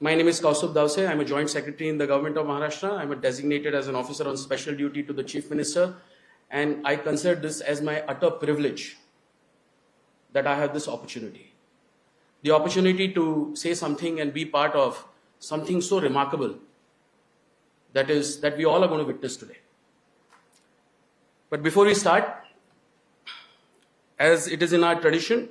My name is Kaustubh Dawse. I am a Joint Secretary in the Government of Maharashtra. I am designated as an officer on special duty to the Chief Minister, and I consider this as my utter privilege that I have this opportunity. The opportunity to say something and be part of something so remarkable that we all are going to witness today. But before we start, as it is in our tradition,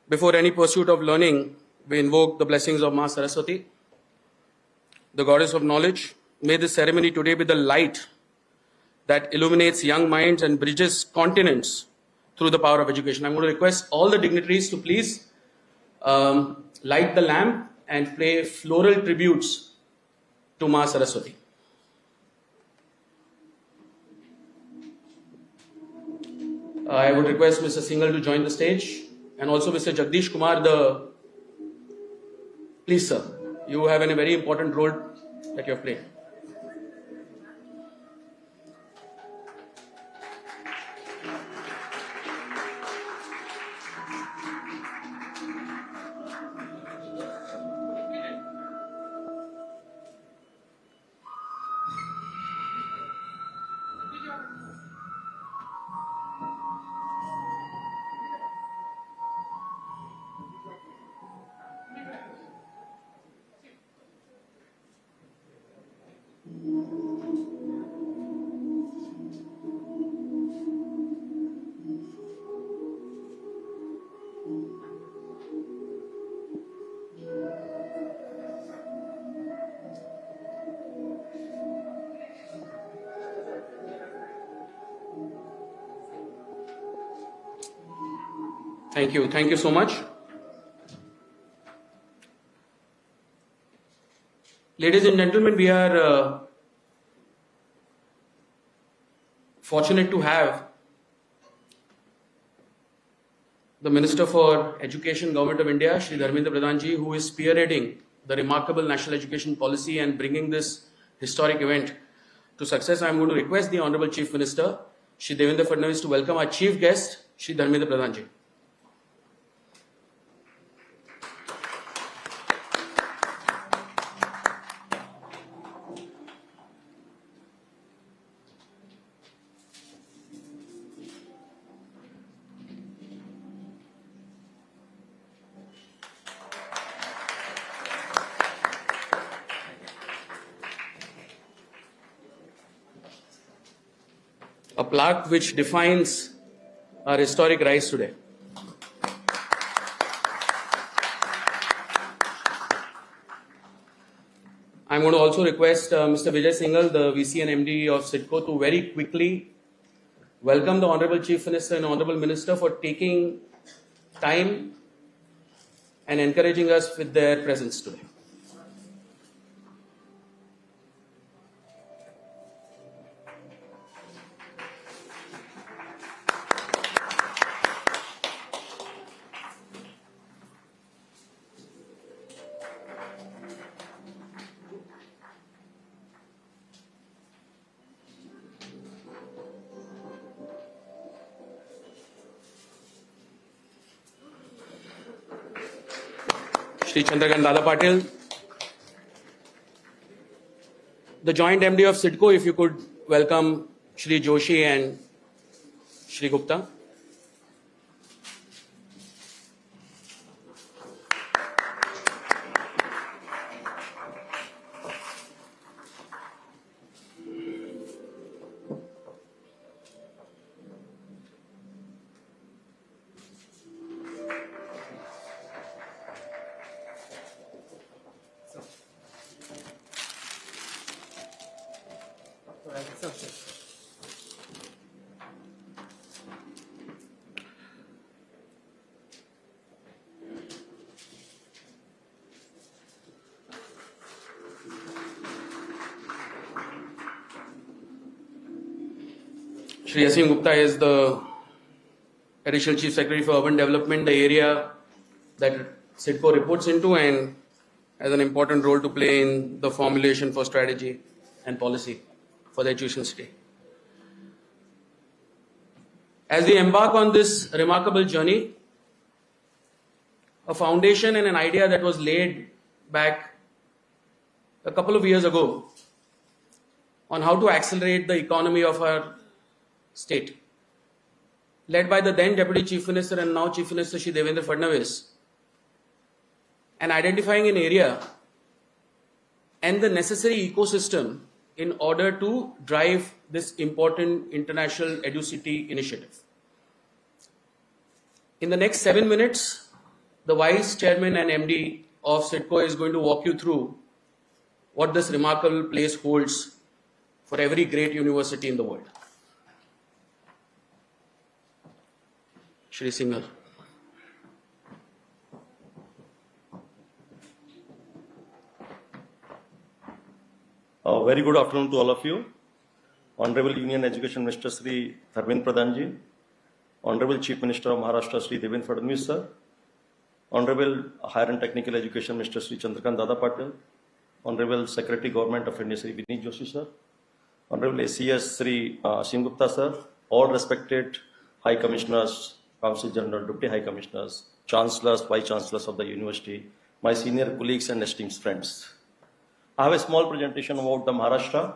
before any pursuit of learning, we invoke the blessings of Ma Saraswati, the goddess of knowledge. May this ceremony today be the light that illuminates young minds and bridges continents through the power of education. I'm going to request all the dignitaries to please light the lamp and play floral tributes to Ma Saraswati. I would request Mr. Singhal to join the stage, and also Mr. Jagdish Kumar, please sir, you have a very important role that you have played. Thank you so much. Ladies and gentlemen, we are fortunate to have the Minister for Education, Government of India, Shri Devendra Fadnavis, who is spearheading the remarkable national education policy and bringing this historic event to success. I am going to request the Honorable Chief Minister, Shri Devendra Fadnavis, to welcome our chief guest, Shri Devendra Fadnavis. A plaque which defines our historic rise today. I'm going to also request Mr. Vijay Singhal, the VC and MD of CIDCO, to very quickly welcome the Honorable Chief Minister and Honorable Minister for taking time and encouraging us with their presence today. Shri Chandrakant Dada Patil, the Joint MD of CIDCO, if you could welcome Shri Joshi and Shri Gupta. Shri Asim Gupta is the Additional Chief Secretary for Urban Development, the area that CIDCO reports into, and has an important role to play in the formulation for strategy and policy for the education city. As we embark on this remarkable journey, a foundation and an idea that was laid back a couple of years ago on how to accelerate the economy of our state, led by the then Deputy Chief Minister and now Chief Minister Shri Devendra Fadnavis, and identifying an area and the necessary ecosystem in order to drive this important international EduCity initiative. In the next 7 minutes, the Vice Chairman and MD of CIDCO is going to walk you through what this remarkable place holds for every great university in the world. Shri Singhal. Very good afternoon to all of you. Honorable Union Education Minister Shri Dharmendra Pradhan ji, Honorable Chief Minister of Maharashtra Shri Devendra Fadnavis sir, Honorable Higher and Technical Education Minister Shri Chandrakant Dada Patil, Honorable Secretary Government of India Shri Vineet Joshi sir, Honorable ACS Shri Sim Gupta sir, all respected High Commissioners, Council General, Deputy High Commissioners, Chancellors, Vice Chancellors of the University, my senior colleagues and esteemed friends. I have a small presentation about the Maharashtra,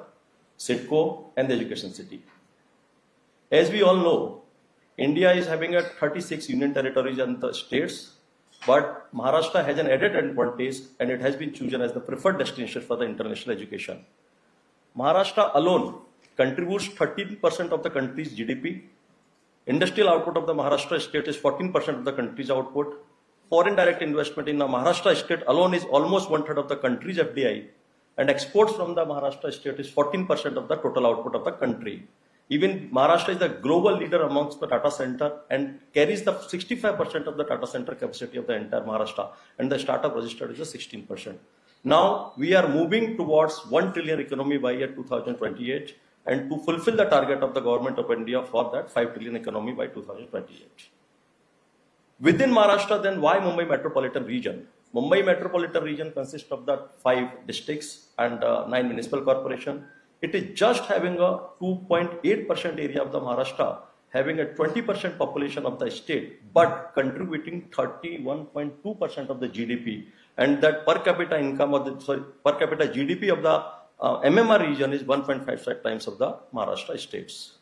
CIDCO and the Education City. As we all know, India is having 36 union territories and the states, but Maharashtra has an added advantage and it has been chosen as the preferred destination for the international education. Maharashtra alone contributes 13% of the country's GDP. Industrial output of the Maharashtra state is 14% of the country's output. Foreign direct investment in the Maharashtra state alone is almost 1/3 of the country's FDI. And exports from the Maharashtra state is 14% of the total output of the country. Even Maharashtra is the global leader amongst the data center and carries the 65% of the data center capacity of the entire Maharashtra. And the startup registered is a 16%. Now we are moving towards 1 trillion economy by year 2028 and to fulfill the target of the government of India for that 5 trillion economy by 2028. Within Maharashtra, then why Mumbai metropolitan region? Mumbai metropolitan region consists of the 5 districts and 9 municipal corporations. It is just having a 2.8% area of the Maharashtra, having a 20% population of the state, but contributing 31.2% of the GDP. And that per capita income of the, per capita GDP of the MMR region is 1.55 times of the Maharashtra states.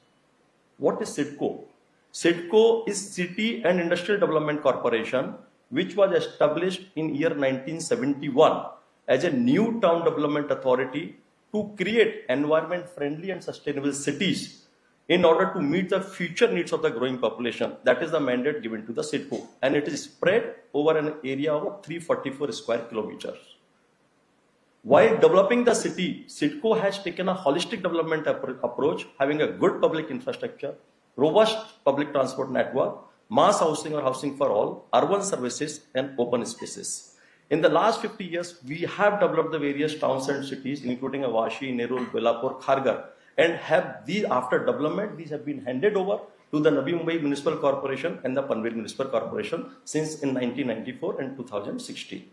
What is CIDCO? CIDCO is City and Industrial Development Corporation, which was established in year 1971 as a new town development authority to create environment-friendly and sustainable cities in order to meet the future needs of the growing population. That is the mandate given to the CIDCO, and it is spread over an area of 344 square kilometers. While developing the city, CIDCO has taken a holistic development approach, having a good public infrastructure, robust public transport network, mass housing or housing for all, urban services, and open spaces. In the last 50 years, we have developed the various towns and cities, including Vashi, Nerul, Belapur, Kharghar, and have these, after development, these have been handed over to the Navi Mumbai Municipal Corporation and the Panvel Municipal Corporation since in 1994 and 2016.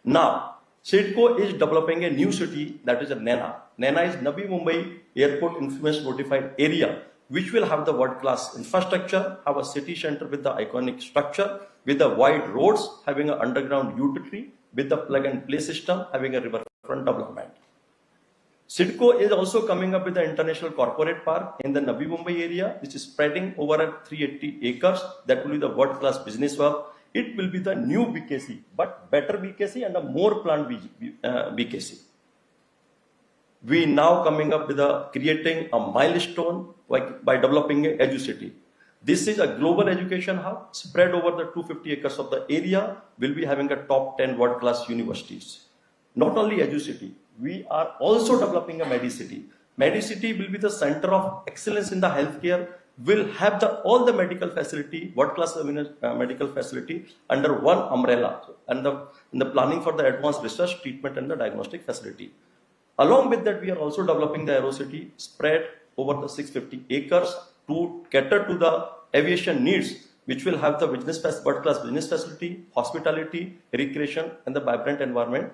Now, CIDCO is developing a new city, that is a NENA. NENA is Navi Mumbai Airport Influence Notified Area, which will have the world-class infrastructure, have a city center with the iconic structure, with the wide roads, having an underground utility, with the plug-and-play system, having a riverfront development. CIDCO is also coming up with the International Corporate Park in the Navi Mumbai area, which is spreading over 380 acres. That will be the world-class business hub. It will be the new BKC, but better BKC and a more planned BKC. We now coming up with creating a milestone by developing a EduCity. This is a global education hub spread over the 250 acres of the area. Will be having a top 10 world-class universities. Not only EduCity, we are also developing a MediCity. MediCity will be the center of excellence in the healthcare. Will have all the medical facility, world-class medical facility under one umbrella, and in the planning for the advanced research, treatment, and the diagnostic facility. Along with that, we are also developing the AeroCity spread over the 650 acres to cater to the aviation needs, which will have the world-class business facility, hospitality, recreation, and the vibrant environment.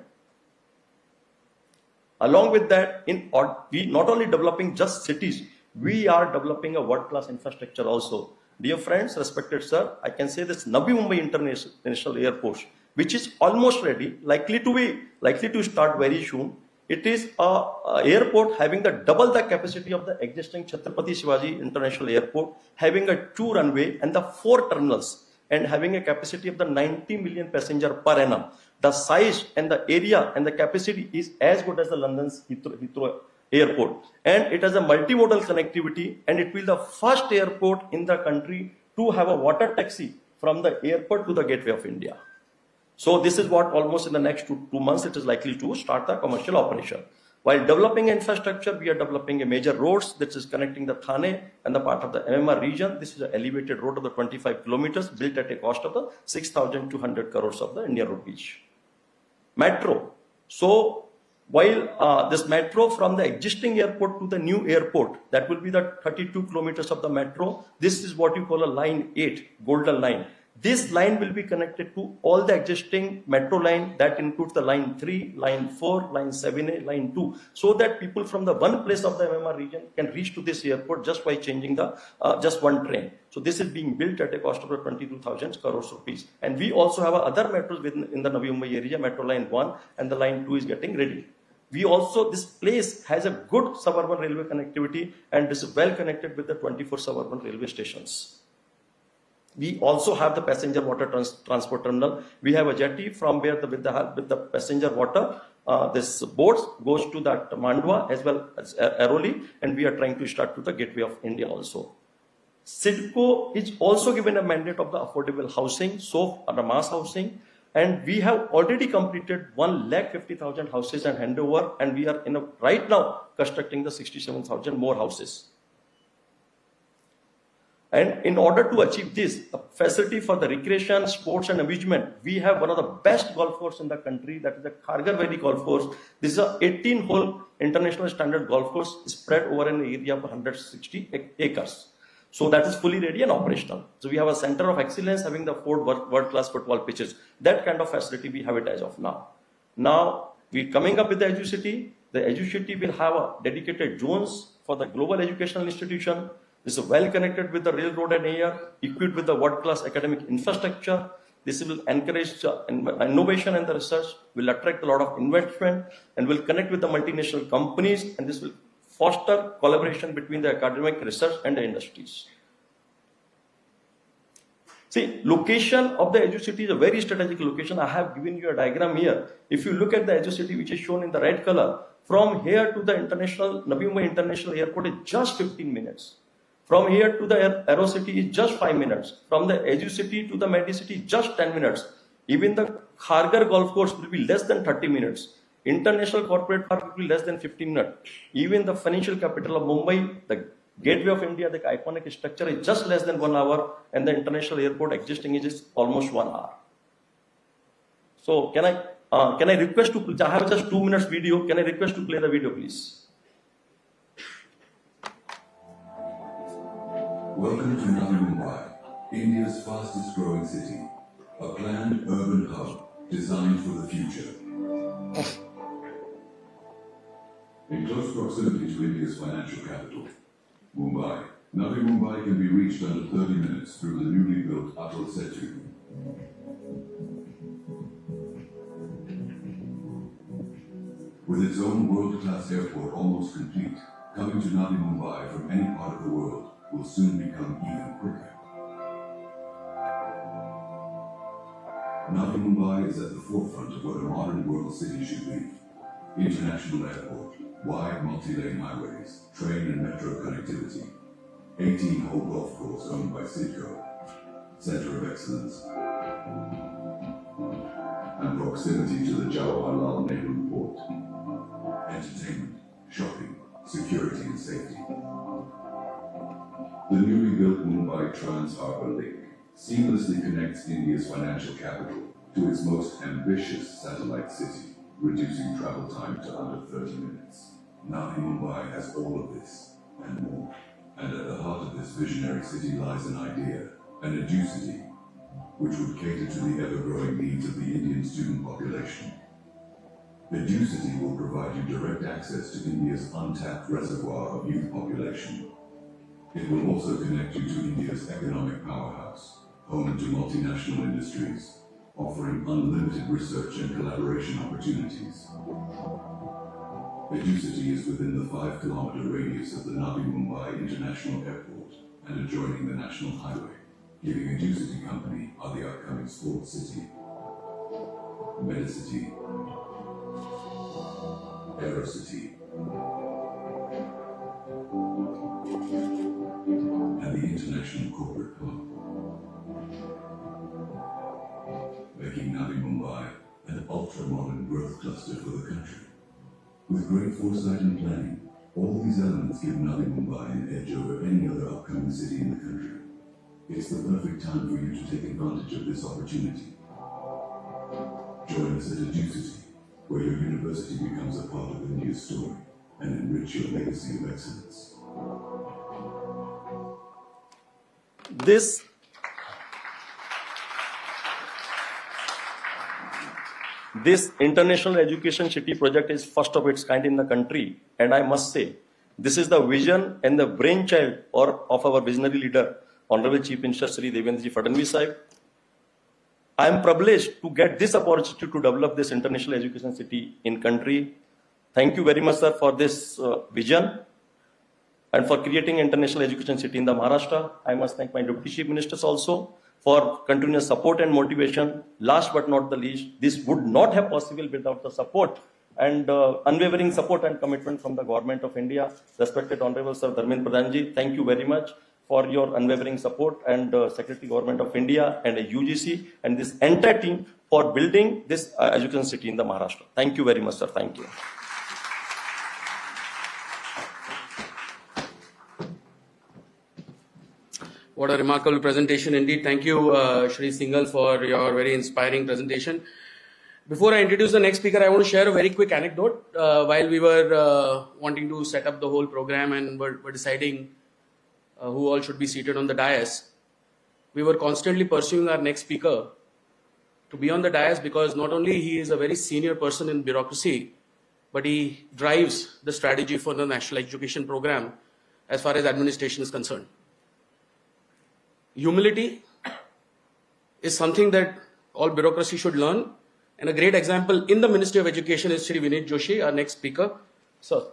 Along with that, we not only developing just cities, we are developing a world-class infrastructure also. Dear friends, respected sir, I can say this Navi Mumbai International Airport which is almost ready, likely to start very soon. It is a airport having double the capacity of the existing Chhatrapati Shivaji International Airport, having a 2 runway and the 4 terminals, and having a capacity of the 90 million passenger per annum. The size and the area and the capacity is as good as the London's Heathrow Airport, and it has a multimodal connectivity, and it will be the first airport in the country to have a water taxi from the airport to the gateway of India. So this is what almost in the next two months it is likely to start the commercial operation. While developing infrastructure, we are developing a major roads that is connecting the Thane and the part of the MMR region. This is an elevated road of the 25 kilometers built at a cost of the 6,200 crores of the Indian rupees. Metro. So while this metro from the existing airport to the new airport, that will be the 32 kilometers of the metro. This is what you call a line 8, golden line. This line will be connected to all the existing metro line, that includes the line 3, line 4, line 7A, line 2, so that people from the one place of the MMR region can reach to this airport just by changing the just one train. So this is being built at a cost of 22,000 crores rupees. And we also have other metros in the Navi Mumbai area, metro line 1 and the line 2 is getting ready. We also, this place has a good suburban railway connectivity and is well connected with the 24 suburban railway stations. We also have the passenger water transport terminal. We have a jetty from where with the passenger water, this boat goes to that Mandwa as well as Airoli, and we are trying to start to the gateway of India also. CIDCO is also given a mandate of the affordable housing, so the mass housing, and we have already completed 1,50,000 houses and handover, and we are right now constructing the 67,000 more houses. And in order to achieve this, the facility for the recreation, sports and amusement, we have one of the best golf courses in the country, that is the Khargar Valley Golf Course. This is a 18-hole international standard golf course spread over an area of 160 acres. So that is fully ready and operational. So we have a center of excellence having the 4 world-class football pitches. That kind of facility we have it as of now. Now we're coming up with the EduCity. The EduCity will have a dedicated zones for the global educational institution. This is well connected with the railroad and air, equipped with the world-class academic infrastructure. This will encourage innovation and the research, will attract a lot of investment, and will connect with the multinational companies, and this will foster collaboration between the academic research and the industries. See, location of the EduCity is a very strategic location. I have given you a diagram here. If you look at the EduCity, which is shown in the red color, from here to the Navi Mumbai International Airport is just 15 minutes. From here to the AeroCity is just 5 minutes. From the EduCity to the MediCity, just 10 minutes. Even the Khargar Golf Course will be less than 30 minutes. International Corporate Park will be less than 15 minutes. Even the financial capital of Mumbai, the Gateway of India, the iconic structure is just less than 1 hour, and the international airport existing is almost 1 hour. So can I request to, I have just 2 minutes video. Can I request to play the video, please? Welcome to Navi Mumbai, India's fastest growing city, a planned urban hub designed for the future. In close proximity to India's financial capital, Mumbai, Navi Mumbai can be reached under 30 minutes through the newly built Atal Setu. With its own world-class airport almost complete, coming to Navi Mumbai from any part of the world will soon become even quicker. Navi Mumbai is at the forefront of what a modern world city should be. International airport, wide multi-lane highways, train and metro connectivity, 18-hole golf course owned by CIDCO, Center of Excellence, and proximity to the Jawaharlal Nehru Port. Entertainment, shopping, security and safety. The newly built Mumbai Trans-Harbour Link seamlessly connects India's financial capital to its most ambitious satellite city, reducing travel time to under 30 minutes. Navi Mumbai has all of this and more. And at the heart of this visionary city lies an idea, an EduCity, which would cater to the ever-growing needs of the Indian student population. EduCity will provide you direct access to India's untapped reservoir of youth population. It will also connect you to India's economic powerhouse, home to multinational industries, offering unlimited research and collaboration opportunities. EduCity is within the 5-kilometer radius of the Navi Mumbai International Airport and adjoining the National Highway, giving EduCity Company are the upcoming sports city, Medicity, Aerocity, and the International Corporate Hub, making Navi Mumbai an ultra-modern growth cluster for the country. With great foresight and planning, all these elements give Navi Mumbai an edge over any other upcoming city in the country. It's the perfect time for you to take advantage of this opportunity. Join us at EduCity, where your university becomes a part of the news story and enrich your legacy of excellence. This International Education City project is first of its kind in the country, and I must say, this is the vision and the brainchild of our visionary leader, Honorable Chief Minister Shri Devendra Fadnavis Sahib. I am privileged to get this opportunity to develop this International Education City in country. Thank you very much, sir, for this vision and for creating International Education City in the Maharashtra. I must thank my Deputy Chief Ministers also for continuous support and motivation. Last but not the least, this would not have possible without the support and unwavering support and commitment from the Government of India. Respected Honorable Sir Dharmendra Pradhanji, thank you very much for your unwavering support, and Secretary Government of India and UGC and this entire team for building this education city in the Maharashtra. Thank you very much, sir. Thank you. What a remarkable presentation indeed. Thank you, Shri Singhal, for your very inspiring presentation. Before I introduce the next speaker, I want to share a very quick anecdote. While we were wanting to set up the whole program and were deciding who all should be seated on the dais, we were constantly pursuing our next speaker to be on the dais because not only he is a very senior person in bureaucracy, but he drives the strategy for the national education program as far as administration is concerned. Humility is something that all bureaucracy should learn, and a great example in the Ministry of Education is Shri Vinit Joshi, our next speaker. Sir.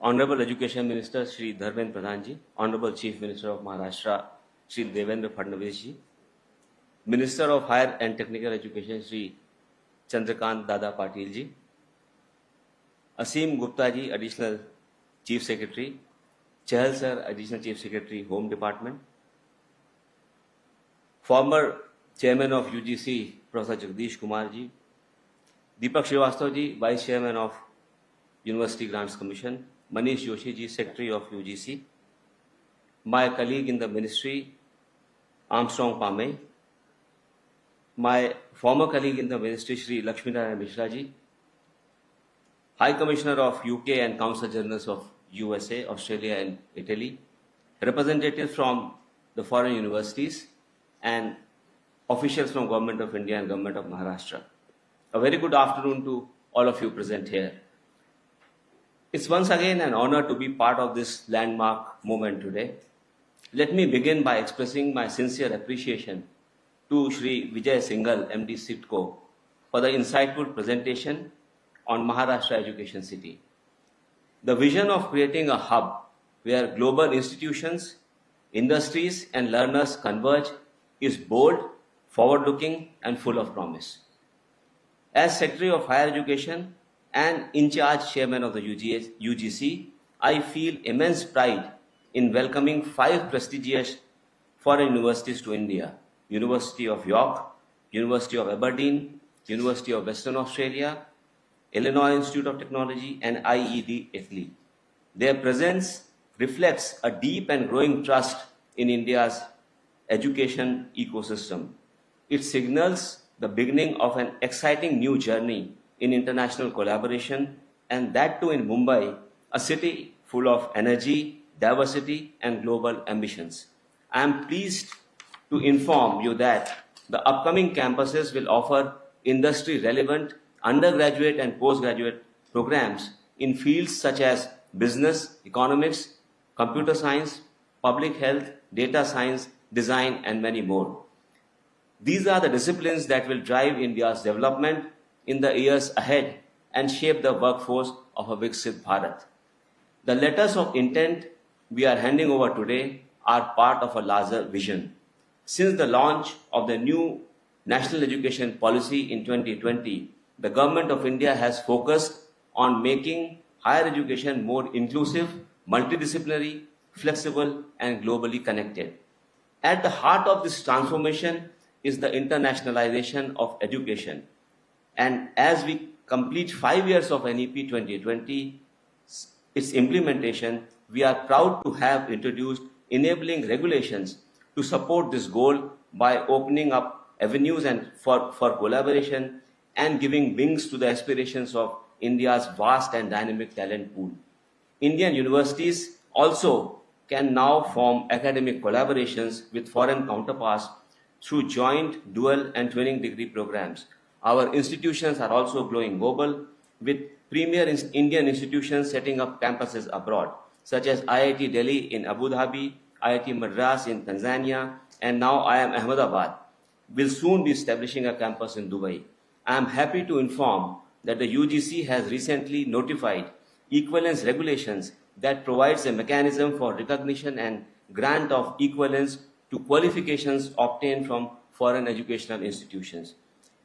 Honorable Education Minister Shri Dharmendra Pradhanji, Honorable Chief Minister of Maharashtra Shri Devendra Fadnavis ji, Minister of Higher and Technical Education Shri Chandrakant Dada Patil ji, Asim Gupta ji, Additional Chief Secretary, Chahal sir, Additional Chief Secretary, Home Department, former Chairman of UGC, Professor Jagdish Kumar ji, Deepak Srivastava ji, Vice Chairman of University Grants Commission, Manish Joshi ji, Secretary of UGC, my colleague in the ministry, Armstrong Pame, my former colleague in the ministry, Shri Lakshminarayan Mishra ji, High Commissioner of UK and Consul Generals of USA, Australia and Italy, representatives from the foreign universities and officials from Government of India and Government of Maharashtra. A very good afternoon to all of you present here. It's once again an honor to be part of this landmark moment today. Let me begin by expressing my sincere appreciation to Shri Vijay Singhal, MD SITCO, for the insightful presentation on Maharashtra Education City. The vision of creating a hub where global institutions, industries and learners converge is bold, forward-looking and full of promise. As Secretary of Higher Education and in-charge Chairman of the UGC, I feel immense pride in welcoming 5 prestigious foreign universities to India: University of York, University of Aberdeen, University of Western Australia, Illinois Institute of Technology and IED Italy. Their presence reflects a deep and growing trust in India's education ecosystem. It signals the beginning of an exciting new journey in international collaboration, and that too in Mumbai, a city full of energy, diversity and global ambitions. I am pleased to inform you that the upcoming campuses will offer industry-relevant undergraduate and postgraduate programs in fields such as business, economics, computer science, public health, data science, design, and many more. These are the disciplines that will drive India's development in the years ahead and shape the workforce of a Viksit Bharat. The letters of intent we are handing over today are part of a larger vision. Since the launch of the new National Education Policy in 2020, the Government of India has focused on making higher education more inclusive, multidisciplinary, flexible, and globally connected. At the heart of this transformation is the internationalization of education. And as we complete 5 years of NEP 2020, its implementation, we are proud to have introduced enabling regulations to support this goal by opening up avenues and for collaboration and giving wings to the aspirations of India's vast and dynamic talent pool. Indian universities also can now form academic collaborations with foreign counterparts through joint, dual, and twinning degree programs. Our institutions are also growing global, with premier Indian institutions setting up campuses abroad, such as IIT Delhi in Abu Dhabi, IIT Madras in Tanzania, and now IIM Ahmedabad will soon be establishing a campus in Dubai. I am happy to inform that the UGC has recently notified equivalence regulations that provides a mechanism for recognition and grant of equivalence to qualifications obtained from foreign educational institutions.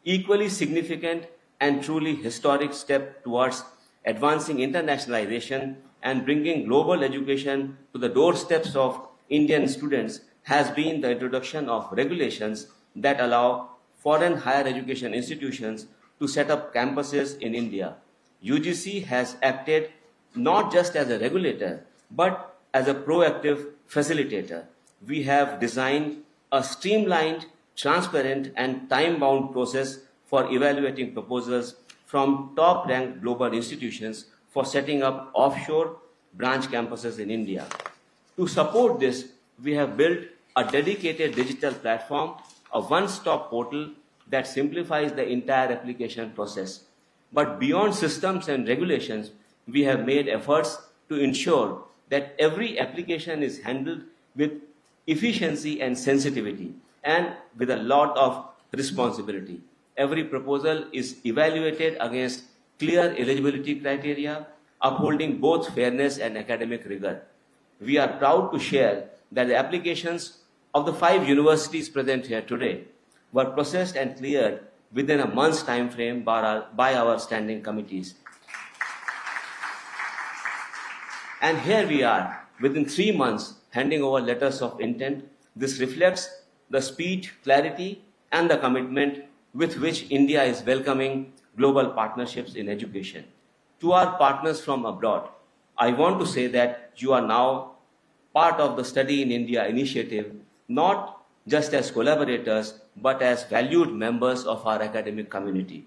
Equally significant and truly historic step towards advancing internationalization and bringing global education to the doorsteps of Indian students has been the introduction of regulations that allow foreign higher education institutions to set up campuses in India. UGC has acted not just as a regulator, but as a proactive facilitator. We have designed a streamlined, transparent, and time-bound process for evaluating proposals from top-ranked global institutions for setting up offshore branch campuses in India. To support this, we have built a dedicated digital platform, a one-stop portal that simplifies the entire application process. But beyond systems and regulations, we have made efforts to ensure that every application is handled with efficiency and sensitivity, and with a lot of responsibility. Every proposal is evaluated against clear eligibility criteria, upholding both fairness and academic rigor. We are proud to share that the applications of the 5 universities present here today were processed and cleared within a month's time frame by our standing committees. And here we are, within 3 months, handing over letters of intent. This reflects the speed, clarity, and the commitment with which India is welcoming global partnerships in education. To our partners from abroad, I want to say that you are now part of the Study in India initiative, not just as collaborators, but as valued members of our academic community.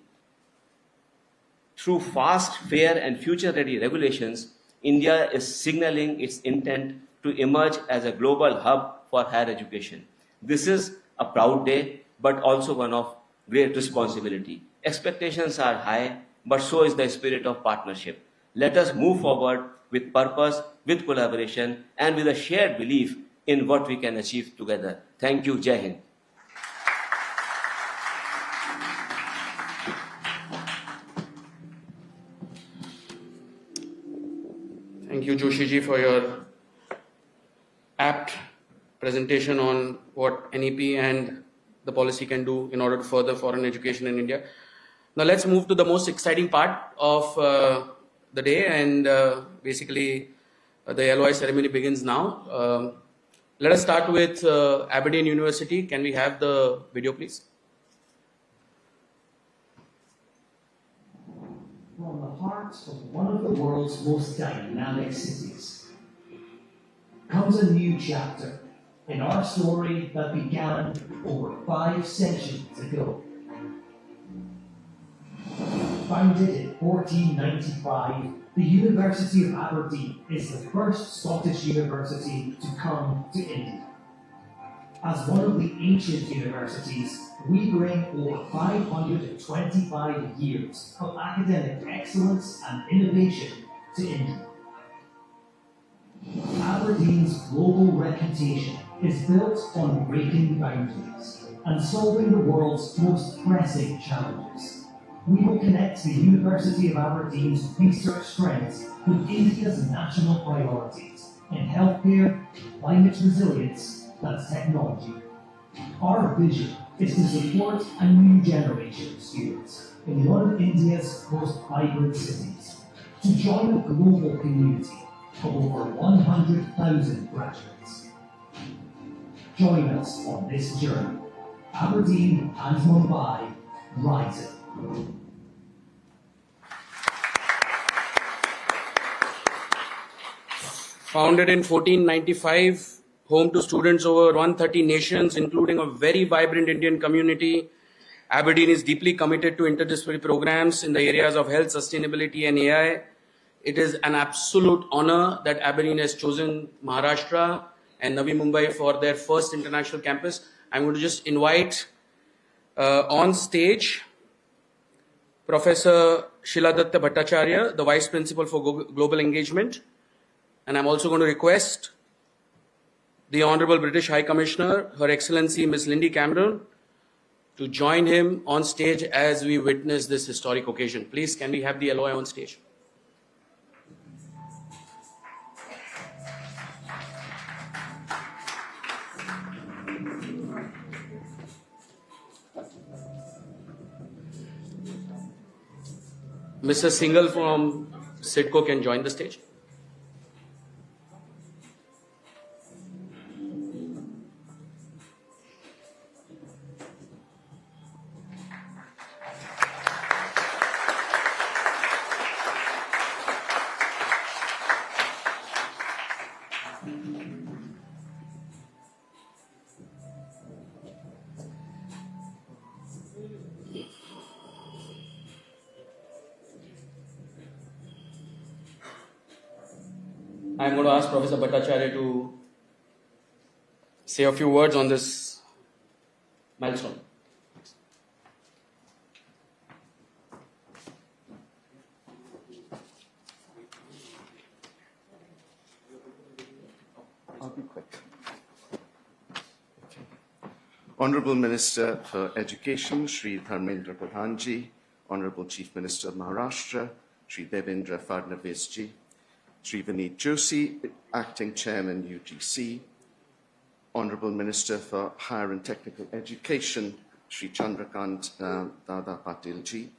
Through fast, fair, and future-ready regulations, India is signaling its intent to emerge as a global hub for higher education. This is a proud day, but also one of great responsibility. Expectations are high, but so is the spirit of partnership. Let us move forward with purpose, with collaboration, and with a shared belief in what we can achieve together. Thank you. Jai Hind. Thank you, Joshi ji, for your apt presentation on what NEP and the policy can do in order to further foreign education in India. Now let's move to the most exciting part of the day, and basically the LOI ceremony begins now. Let us start with Aberdeen University. Can we have the video, please? From the heart of one of the world's most dynamic cities comes a new chapter in our story that began over 5 centuries ago. Founded in 1495, the University of Aberdeen is the first Scottish university to come to India. As one of the ancient universities, we bring over 525 years of academic excellence and innovation to India. Aberdeen's global reputation is built on breaking boundaries and solving the world's most pressing challenges. We will connect the University of Aberdeen's research strengths with India's national priorities in healthcare, climate resilience, and technology. Our vision is to support a new generation of students in one of India's most vibrant cities, to join a global community of over 100,000 graduates. Join us on this journey. Aberdeen and Mumbai Rising. Founded in 1495, home to students over 130 nations, including a very vibrant Indian community, Aberdeen is deeply committed to interdisciplinary programs in the areas of health, sustainability, and AI. It is an absolute honor that Aberdeen has chosen Maharashtra and Navi Mumbai for their first international campus. I'm going to just invite on stage Professor Shiladatta Bhattacharya, the Vice Principal for Global Engagement. And I'm also going to request the Honorable British High Commissioner, Her Excellency Ms. Lindy Cameron, to join him on stage as we witness this historic occasion. Please, can we have the LOI on stage? Mr. Singhal from SIDCO can join the stage. I'm going to ask Professor Bhattacharya to say a few words on this milestone. I'll be quick. Honourable Minister for Education, Shri Dharmendra Pradhanji, Honourable Chief Minister of Maharashtra, Shri Devendra Fadnavis ji, Shri Vineet Joshi, Acting Chairman UGC, Honourable Minister for Higher and Technical Education, Shri Chandrakant Dada Patil ji,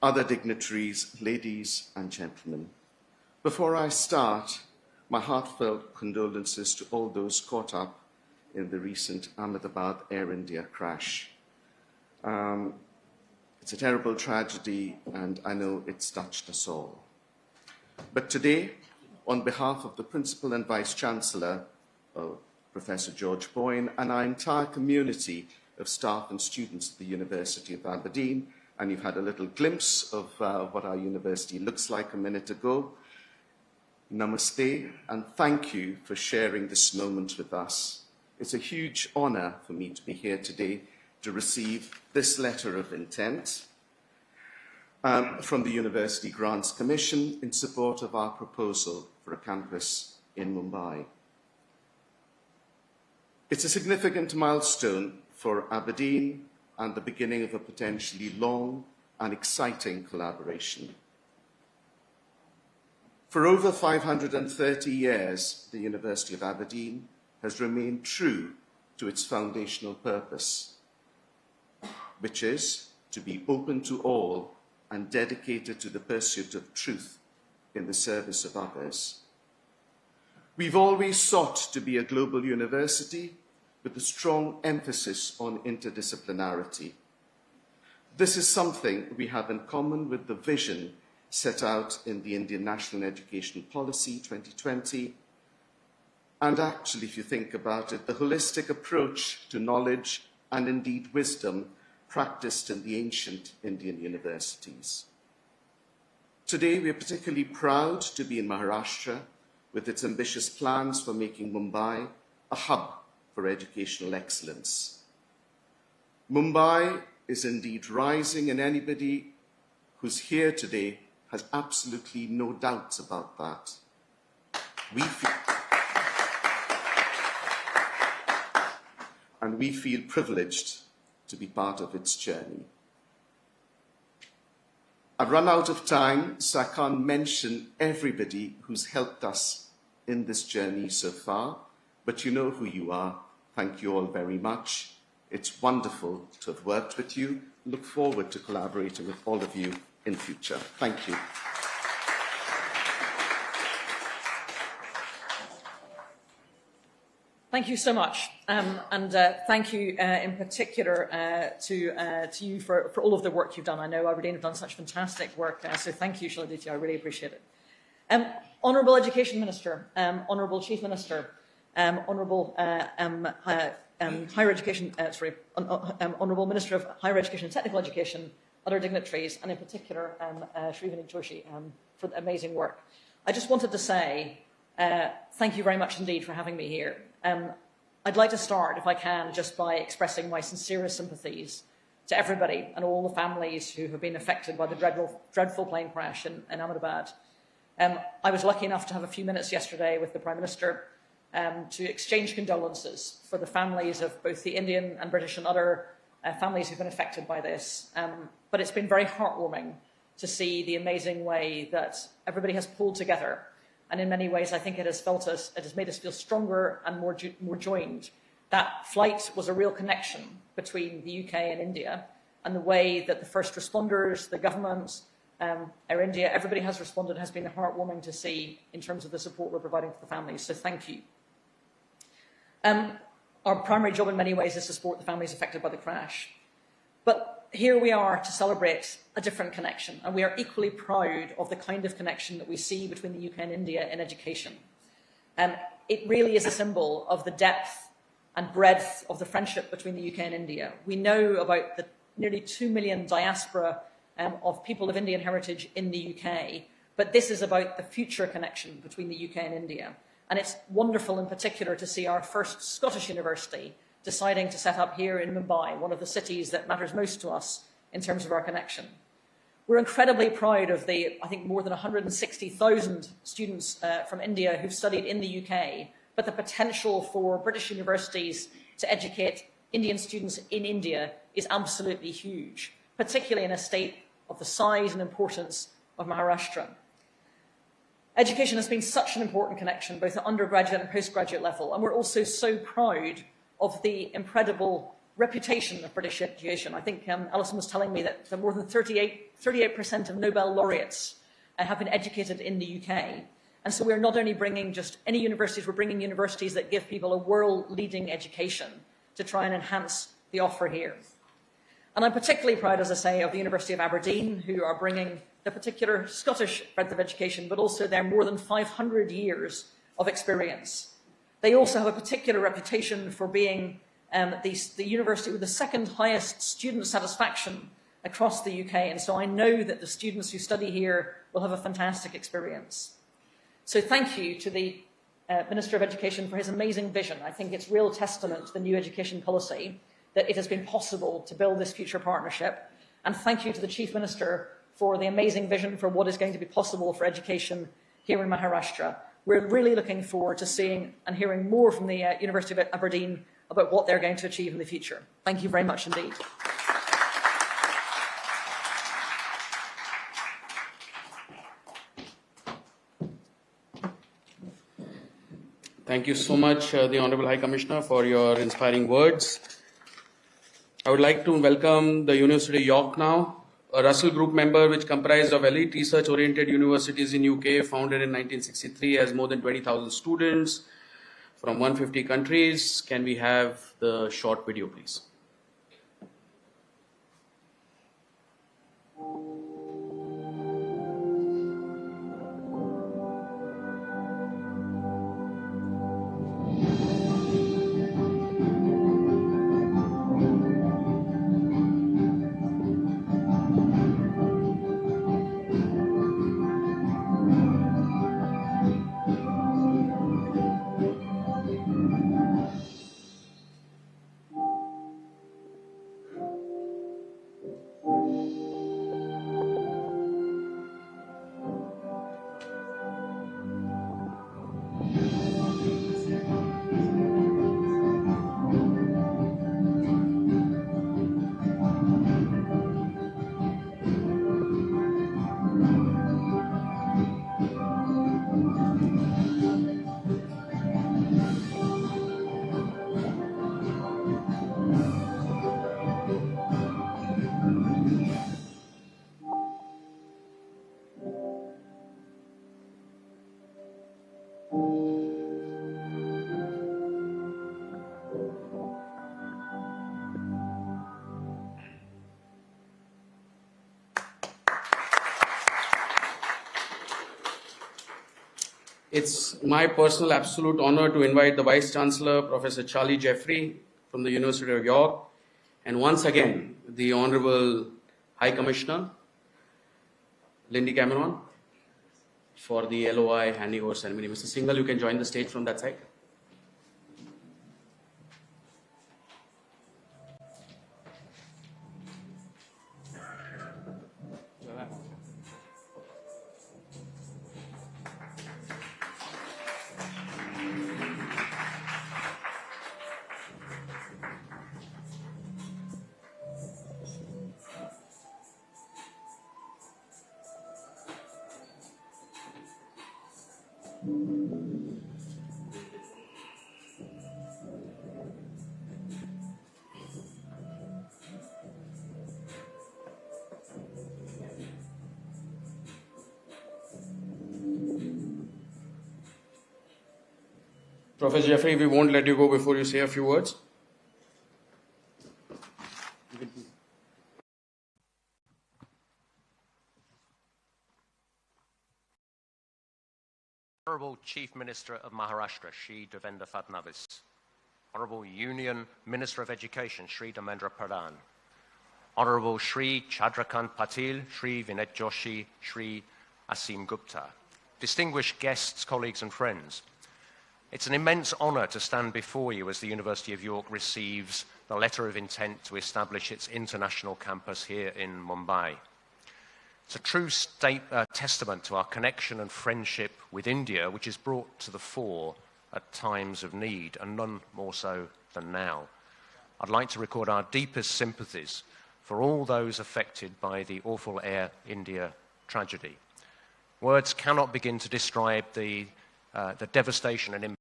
other dignitaries, ladies and gentlemen. Before I start, my heartfelt condolences to all those caught up in the recent Ahmedabad Air India crash. It's a terrible tragedy, and I know it's touched us all. But today, on behalf of the Principal and Vice-Chancellor, Professor George Boyne, and our entire community of staff and students at the University of Aberdeen, and you've had a little glimpse of what our university looks like a minute ago, namaste, and thank you for sharing this moment with us. It's a huge honour for me to be here today to receive this letter of intent from the University Grants Commission in support of our proposal for a campus in Mumbai. It's a significant milestone for Aberdeen and the beginning of a potentially long and exciting collaboration. For over 530 years, the University of Aberdeen has remained true to its foundational purpose, which is to be open to all and dedicated to the pursuit of truth in the service of others. We've always sought to be a global university with a strong emphasis on interdisciplinarity. This is something we have in common with the vision set out in the Indian National Education Policy 2020, and actually, if you think about it, the holistic approach to knowledge and indeed wisdom practiced in the ancient Indian universities. Today, we are particularly proud to be in Maharashtra with its ambitious plans for making Mumbai a hub for educational excellence. Mumbai is indeed rising, and anybody who's here today has absolutely no doubts about that. We feel privileged to be part of its journey. I've run out of time, so I can't mention everybody who's helped us in this journey so far, but you know who you are. Thank you all very much. It's wonderful to have worked with you. Look forward to collaborating with all of you in future. Thank you. Thank you so much, and thank you in particular to you for all of the work you've done. I know Aberdeen have done such fantastic work, so thank you, Shaladitya. I really appreciate it. Honourable Education Minister, Honourable Chief Minister, Honourable Higher Education, Honourable Minister of Higher Education and Technical Education, other dignitaries, and in particular Shrivani Joshi for the amazing work. I just wanted to say thank you very much indeed for having me here. I'd like to start, if I can, just by expressing my sincerest sympathies to everybody and all the families who have been affected by the dreadful plane crash in Ahmedabad. I was lucky enough to have a few minutes yesterday with the Prime Minister to exchange condolences for the families of both the Indian and British and other families who've been affected by this. But it's been very heartwarming to see the amazing way that everybody has pulled together. And in many ways, I think it has made us feel stronger and more joined. That flight was a real connection between the UK and India, and the way that the first responders, the government, Air India, everybody has responded has been heartwarming to see in terms of the support we're providing to the families. So thank you. Our primary job in many ways is to support the families affected by the crash. But here we are to celebrate a different connection, and we are equally proud of the kind of connection that we see between the UK and India in education. It really is a symbol of the depth and breadth of the friendship between the UK and India. We know about the nearly 2 million diaspora of people of Indian heritage in the UK, but this is about the future connection between the UK and India. And it's wonderful in particular to see our first Scottish university deciding to set up here in Mumbai, one of the cities that matters most to us in terms of our connection. We're incredibly proud of the, I think, more than 160,000 students from India who've studied in the UK, but the potential for British universities to educate Indian students in India is absolutely huge, particularly in a state of the size and importance of Maharashtra. Education has been such an important connection, both at undergraduate and postgraduate level, and we're also so proud of the incredible reputation of British education. I think Alison was telling me that more than 38% of Nobel laureates have been educated in the UK. And so we're not only bringing just any universities, we're bringing universities that give people a world-leading education to try and enhance the offer here. And I'm particularly proud, as I say, of the University of Aberdeen, who are bringing the particular Scottish breadth of education, but also their more than 500 years of experience. They also have a particular reputation for being the university with the second highest student satisfaction across the UK. And so I know that the students who study here will have a fantastic experience. So thank you to the Minister of Education for his amazing vision. I think it's real testament to the new education policy that it has been possible to build this future partnership. And thank you to the Chief Minister for the amazing vision for what is going to be possible for education here in Maharashtra. We're really looking forward to seeing and hearing more from the University of Aberdeen about what they're going to achieve in the future. Thank you very much indeed. Thank you so much, the Honourable High Commissioner, for your inspiring words. I would like to welcome the University of York now, a Russell Group member which comprised of elite research-oriented universities in UK, founded in 1963, has more than 20,000 students from 150 countries. Can we have the short video, please? It's my personal absolute honor to invite the Vice Chancellor, Professor Charlie Jeffrey from the University of York, and once again, the Honorable High Commissioner, Lindy Cameron, for the LOI handing over ceremony. Mr. Singhal, you can join the stage from that side. Professor Jeffrey, we won't let you go before you say a few words. Honourable Chief Minister of Maharashtra, Shri Devendra Fadnavis. Honourable Union Minister of Education, Shri Devendra Fadnavis. Honourable Shri Chandrakant Patil, Shri Vinay Joshi, Shri Asim Gupta. Distinguished guests, colleagues and friends, it's an immense honour to stand before you as the University of York receives the letter of intent to establish its international campus here in Mumbai. It's a true testament to our connection and friendship with India, which is brought to the fore at times of need, and none more so than now. I'd like to record our deepest sympathies for all those affected by the awful Air India tragedy. Words cannot begin to describe the devastation and impact.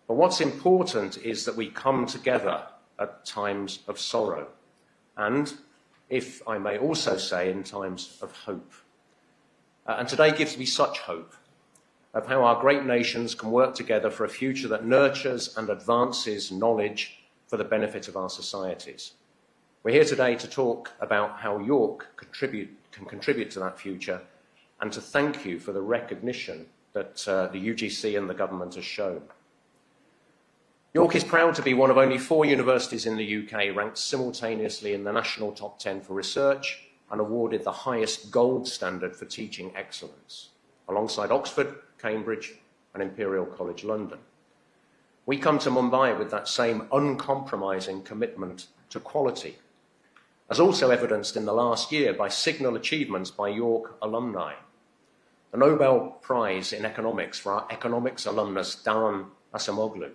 But what's important is that we come together at times of sorrow and, if I may also say, in times of hope. And today gives me such hope of how our great nations can work together for a future that nurtures and advances knowledge for the benefit of our societies. We're here today to talk about how York can contribute to that future, and to thank you for the recognition that the UGC and the government has shown. York is proud to be one of only 4 universities in the UK ranked simultaneously in the national top 10 for research and awarded the highest gold standard for teaching excellence, alongside Oxford, Cambridge and Imperial College London. We come to Mumbai with that same uncompromising commitment to quality, as also evidenced in the last year by signal achievements by York alumni. The Nobel Prize in Economics for our economics alumnus Dan Asamoglu,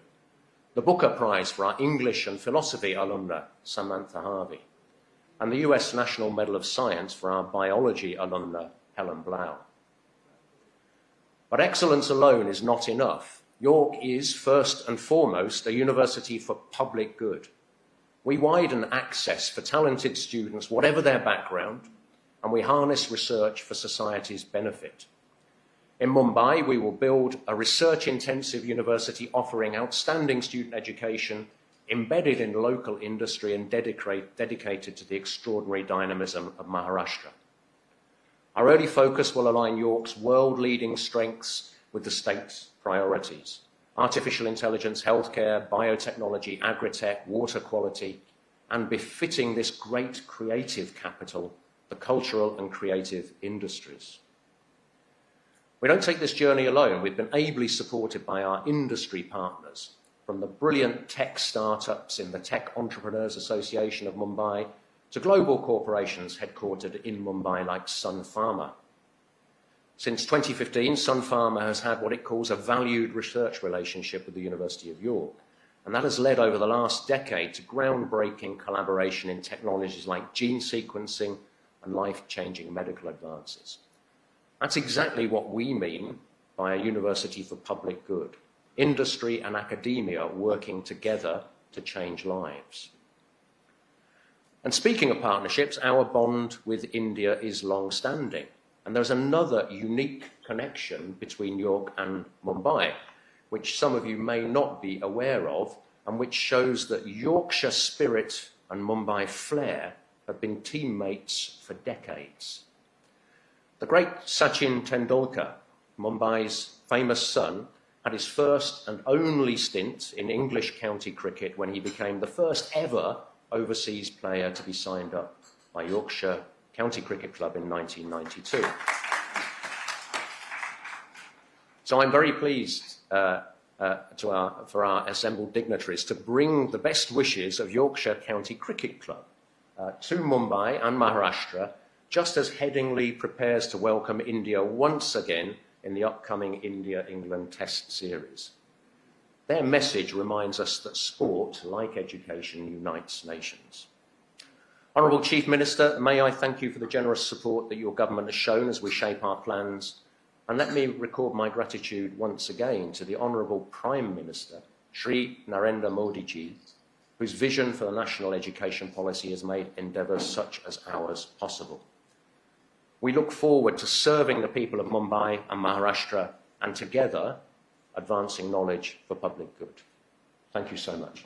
the Booker Prize for our English and Philosophy alumna Samantha Harvey, and the US National Medal of Science for our biology alumna Helen Blau. But excellence alone is not enough. York is, first and foremost, a university for public good. We widen access for talented students, whatever their background, and we harness research for society's benefit. In Mumbai, we will build a research-intensive university offering outstanding student education, embedded in local industry and dedicated to the extraordinary dynamism of Maharashtra. Our early focus will align York's world-leading strengths with the state's priorities: artificial intelligence, healthcare, biotechnology, agri-tech, water quality, and befitting this great creative capital, the cultural and creative industries. We don't take this journey alone. We've been ably supported by our industry partners, from the brilliant tech startups in the Tech Entrepreneurs Association of Mumbai to global corporations headquartered in Mumbai like Sun Pharma. Since 2015, Sun Pharma has had what it calls a valued research relationship with the University of York, and that has led over the last decade to groundbreaking collaboration in technologies like gene sequencing and life-changing medical advances. That's exactly what we mean by a university for public good: industry and academia working together to change lives. And speaking of partnerships, our bond with India is long-standing. And there's another unique connection between York and Mumbai, which some of you may not be aware of, and which shows that Yorkshire spirit and Mumbai flair have been teammates for decades. The great Sachin Tendulkar Mumbai's famous son, had his first and only stint in English county cricket when he became the first ever overseas player to be signed up by Yorkshire County Cricket Club in 1992. So I'm very pleased for our assembled dignitaries to bring the best wishes of Yorkshire County Cricket Club to Mumbai and Maharashtra, just as Headingley prepares to welcome India once again in the upcoming India-England Test Series. Their message reminds us that sport, like education, unites nations. Honourable Chief Minister, may I thank you for the generous support that your government has shown as we shape our plans, and let me record my gratitude once again to the Honourable Prime Minister, Shri Narendra Modi ji, whose vision for the national education policy has made endeavours such as ours possible. We look forward to serving the people of Mumbai and Maharashtra and together advancing knowledge for public good. Thank you so much.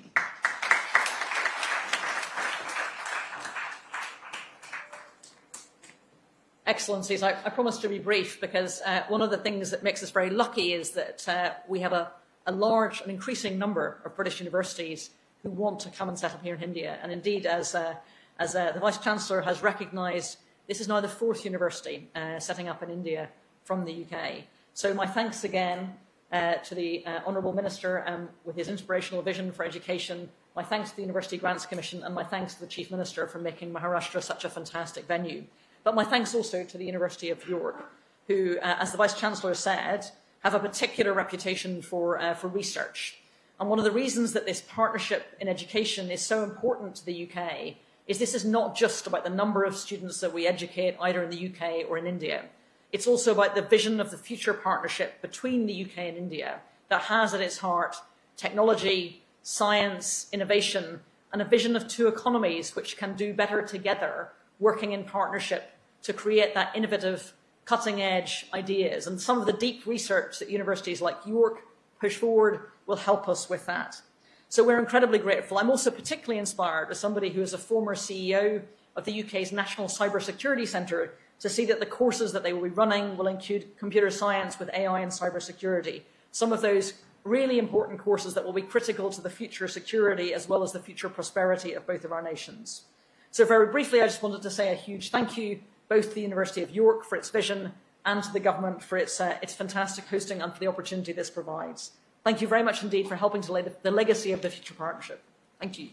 Excellencies, I promise to be brief because one of the things that makes us very lucky is that we have a large and increasing number of British universities who want to come and settle here in India. And indeed, as the Vice-Chancellor has recognised, this is now the 4th university setting up in India from the UK. So my thanks again to the Honourable Minister with his inspirational vision for education, my thanks to the University Grants Commission, and my thanks to the Chief Minister for making Maharashtra such a fantastic venue. But my thanks also to the University of York, who, as the Vice-Chancellor said, have a particular reputation for research. And one of the reasons that this partnership in education is so important to the UK is this is not just about the number of students that we educate either in the UK or in India. It's also about the vision of the future partnership between the UK and India that has at its heart technology, science, innovation, and a vision of two economies which can do better together, working in partnership to create that innovative, cutting-edge ideas. And some of the deep research that universities like York push forward will help us with that. So we're incredibly grateful. I'm also particularly inspired as somebody who is a former CEO of the UK's National Cybersecurity Centre to see that the courses that they will be running will include computer science with AI and cybersecurity. Some of those really important courses that will be critical to the future security as well as the future prosperity of both of our nations. So very briefly, I just wanted to say a huge thank you both to the University of York for its vision and to the government for its fantastic hosting and for the opportunity this provides. Thank you very much indeed for helping to lay the legacy of the future partnership. Thank you.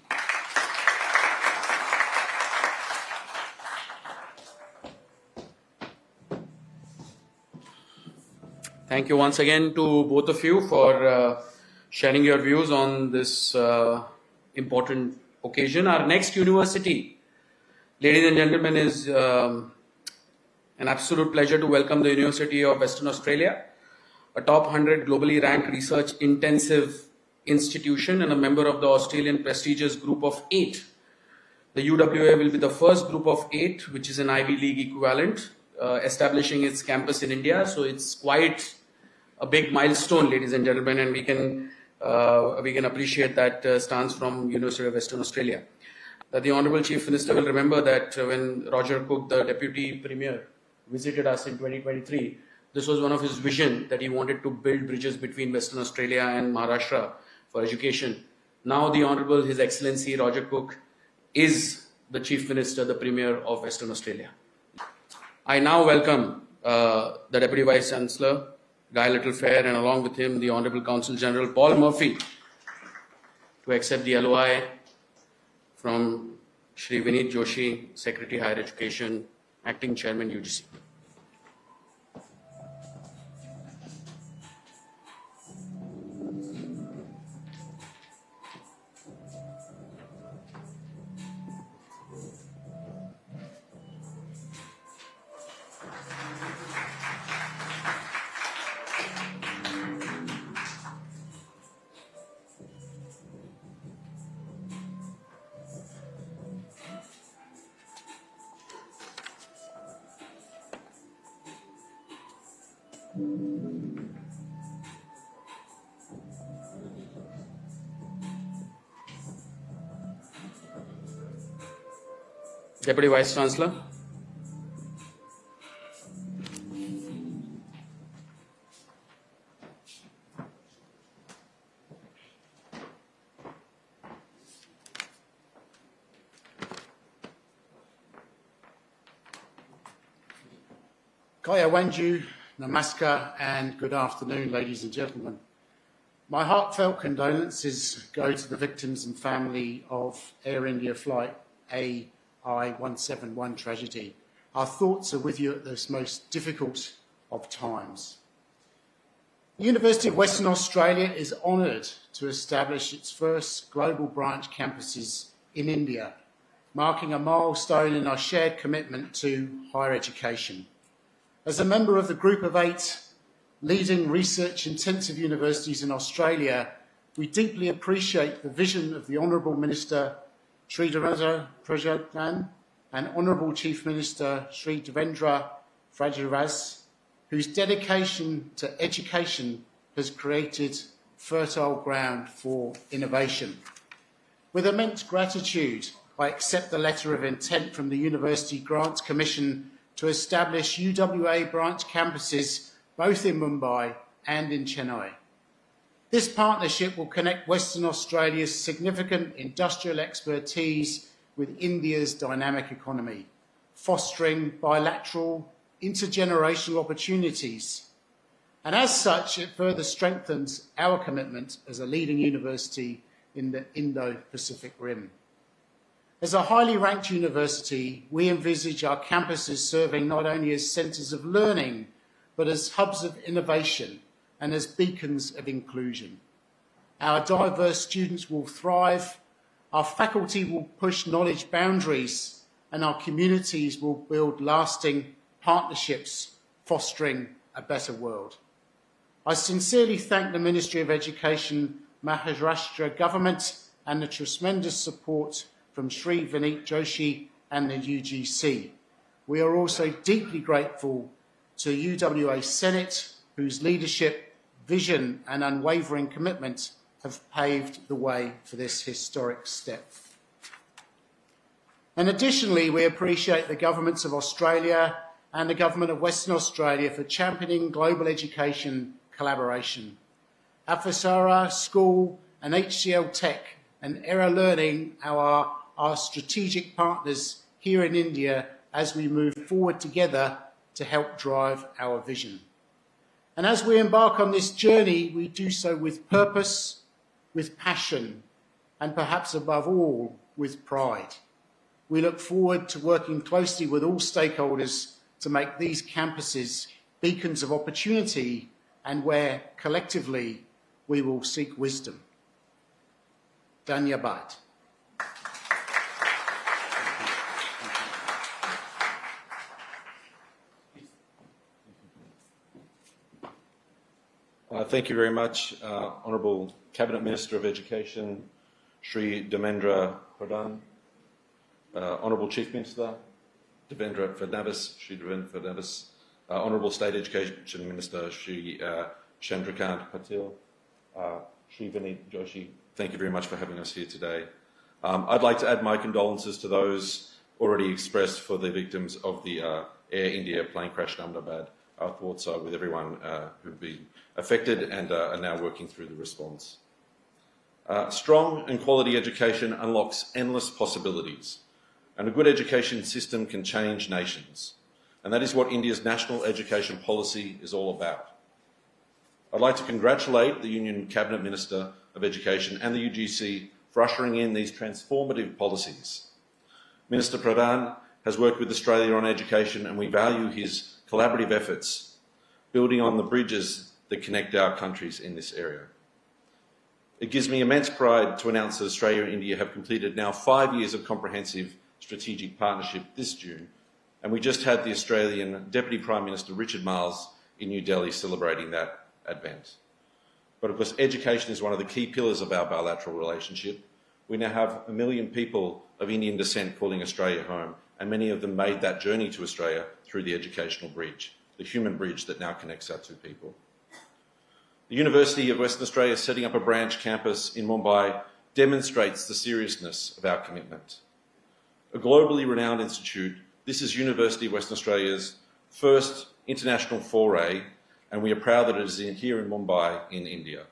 Thank you once again to both of you for sharing your views on this important occasion. Our next university, ladies and gentlemen, is an absolute pleasure to welcome the University of Western Australia, a top 100 globally ranked research intensive institution and a member of the Australian prestigious group of 8. The UWA will be the first group of 8, which is an Ivy League equivalent, establishing its campus in India. So it's quite a big milestone, ladies and gentlemen, and we can appreciate that stance from University of Western Australia. The Honourable Chief Minister will remember that when Roger Cook, the Deputy Premier, visited us in 2023, this was one of his vision that he wanted to build bridges between Western Australia and Maharashtra for education. Now the Honourable His Excellency Roger Cook is the Chief Minister, the Premier of Western Australia. I now welcome the Deputy Vice Chancellor, Guy Littlefair, and along with him the Honourable Consul General Paul Murphy to accept the LOI from Shri Vineet Joshi, Secretary Higher Education, Acting Chairman UGC. Deputy Vice Chancellor. Kaya Wanju, Namaskar, and good afternoon, ladies and gentlemen. My heartfelt condolences go to the victims and family of Air India Flight AI-171 tragedy. Our thoughts are with you at this most difficult of times. The University of Western Australia is honoured to establish its first global branch campuses in India, marking a milestone in our shared commitment to higher education. As a member of the group of 8 leading research-intensive universities in Australia, we deeply appreciate the vision of the Honourable Minister Sri Devendra Fadnavis and Honourable Chief Minister Sri Devendra Fadnavis, whose dedication to education has created fertile ground for innovation. With immense gratitude, I accept the letter of intent from the University Grants Commission to establish UWA branch campuses both in Mumbai and in Chennai. This partnership will connect Western Australia's significant industrial expertise with India's dynamic economy, fostering bilateral, intergenerational opportunities. And as such, it further strengthens our commitment as a leading university in the Indo-Pacific Rim. As a highly ranked university, we envisage our campuses serving not only as centres of learning, but as hubs of innovation and as beacons of inclusion. Our diverse students will thrive, our faculty will push knowledge boundaries, and our communities will build lasting partnerships, fostering a better world. I sincerely thank the Ministry of Education, Maharashtra government, and the tremendous support from Sri Vineet Joshi and the UGC. We are also deeply grateful to UWA Senate, whose leadership, vision and unwavering commitment have paved the way for this historic step. And additionally, we appreciate the governments of Australia and the Government of Western Australia for championing global education collaboration. Afasara School and HCL Tech and Era Learning are our strategic partners here in India as we move forward together to help drive our vision. And as we embark on this journey, we do so with purpose, with passion, and perhaps above all, with pride. We look forward to working closely with all stakeholders to make these campuses beacons of opportunity and where collectively we will seek wisdom. Dhanyabad. Thank you very much, Honourable Cabinet Minister of Education, Sri Devendra Fadnavis, Honourable Chief Minister, Devendra Fadnavis, Sri Devendra Fadnavis, Honourable State Education Minister, Sri Chandrakant Patil, Sri Vineet Joshi, thank you very much for having us here today. I'd like to add my condolences to those already expressed for the victims of the Air India plane crash in Ahmedabad. Our thoughts are with everyone who've been affected and are now working through the response. Strong and quality education unlocks endless possibilities, and a good education system can change nations. And that is what India's national education policy is all about. I'd like to congratulate the Union Cabinet Minister of Education and the UGC for ushering in these transformative policies. Minister Pradhan has worked with Australia on education, and we value his collaborative efforts, building on the bridges that connect our countries in this area. It gives me immense pride to announce that Australia and India have completed now 5 years of comprehensive strategic partnership this June, and we just had the Australian Deputy Prime Minister Richard Marles in New Delhi celebrating that advent. But of course, education is one of the key pillars of our bilateral relationship. We now have 1 million people of Indian descent calling Australia home, and many of them made that journey to Australia through the educational bridge, the human bridge that now connects our two people. The University of Western Australia setting up a branch campus in Mumbai demonstrates the seriousness of our commitment. A globally renowned institute, this is University of Western Australia's first international foray, and we are proud that it is here in Mumbai in India.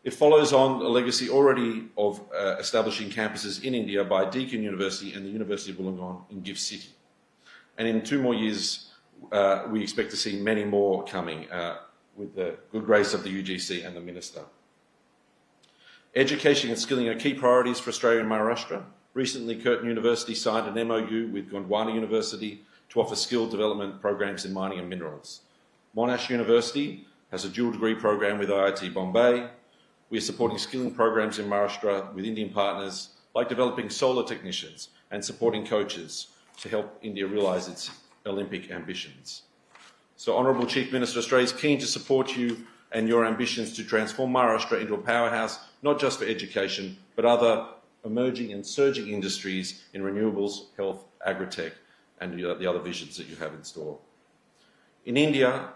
It follows on a legacy already of establishing campuses in India by Deakin University and the University of Wollongong in GIFT City. And in 2 more years, we expect to see many more coming with the good grace of the UGC and the Minister. Education and skilling are key priorities for Australia and Maharashtra. Recently, Curtin University signed an MOU with Gondwana University to offer skill development programs in mining and minerals. Monash University has a dual degree program with IIT Bombay. We are supporting skilling programs in Maharashtra with Indian partners, like developing solar technicians and supporting coaches to help India realise its Olympic ambitions. So, Honourable Chief Minister, Australia is keen to support you and your ambitions to transform Maharashtra into a powerhouse, not just for education, but other emerging and surging industries in renewables, health, agri-tech, and the other visions that you have in store. In India,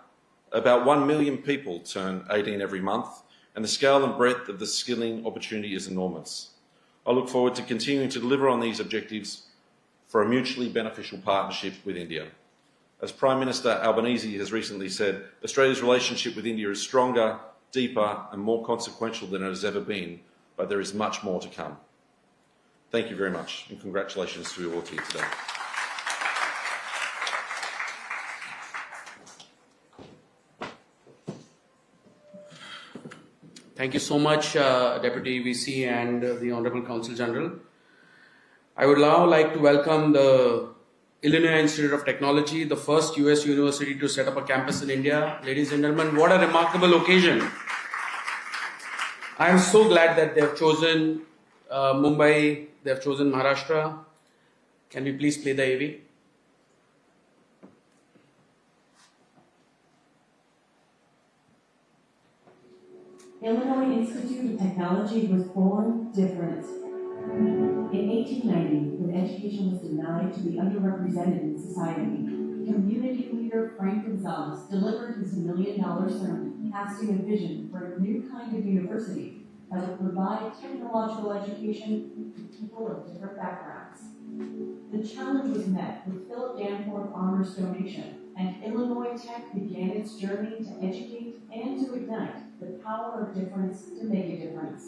about 1 million people turn 18 every month, and the scale and breadth of the skilling opportunity is enormous. I look forward to continuing to deliver on these objectives for a mutually beneficial partnership with India. As Prime Minister Albanese has recently said, Australia's relationship with India is stronger, deeper and more consequential than it has ever been, but there is much more to come. Thank you very much, and congratulations to you all here today. Thank you so much, Deputy VC and the Honorable Consul General. I would now like to welcome the Illinois Institute of Technology, the first US university to set up a campus in India. Ladies and gentlemen, what a remarkable occasion. I am so glad that they have chosen Mumbai, they have chosen Maharashtra. Can we please play the AV? Illinois Institute of Technology was born different. In 1890, when education was denied to the underrepresented in society, community leader Frank Gonzalez delivered his $1 million sermon, casting a vision for a new kind of university that would provide technological education to people of different backgrounds. The challenge was met with Philip Danforth Honors donation, and Illinois Tech began its journey to educate and to ignite the power of difference to make a difference.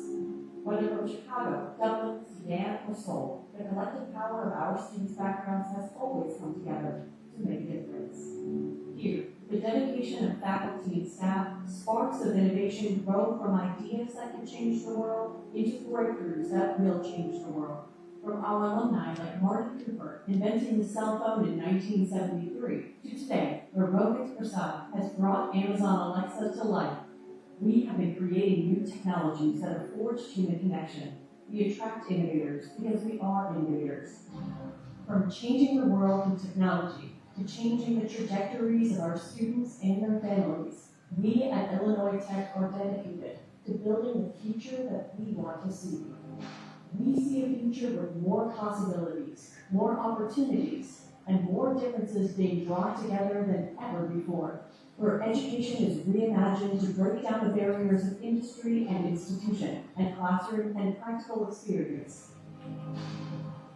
Whether from Chicago, Dublin, Sudan, or Seoul, the collective power of our students' backgrounds has always come together to make a difference. Here, the dedication of faculty and staff, sparks of innovation grow from ideas that can change the world into breakthroughs that will change the world. From our alumni like Martin Cooper inventing the cell phone in 1973 to today, where Rohit Prasad has brought Amazon Alexa to life, we have been creating new technologies that have forged human connection. We attract innovators because we are innovators. From changing the world with technology to changing the trajectories of our students and their families, we at Illinois Tech are dedicated to building the future that we want to see. We see a future with more possibilities, more opportunities, and more differences being brought together than ever before, where education is reimagined to break down the barriers of industry and institution, and classroom and practical experience.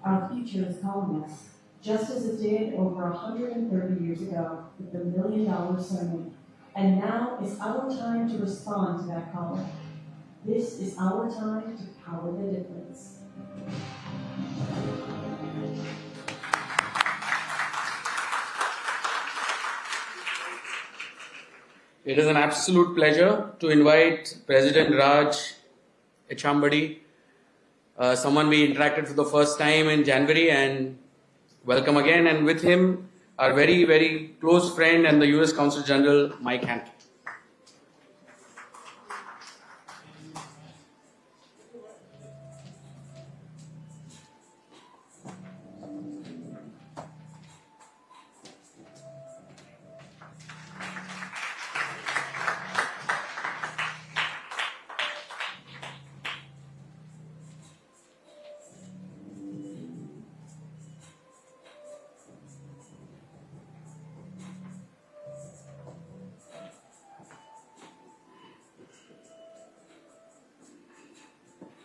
Our future is calling us, just as it did over 130 years ago with the $1 million sermon. And now is our time to respond to that calling. This is our time to power the difference. It is an absolute pleasure to invite President Raj Echambadi, someone we interacted for the first time in January, and welcome again. And with him, our very, very close friend and the US Consul General, Mike Hankey.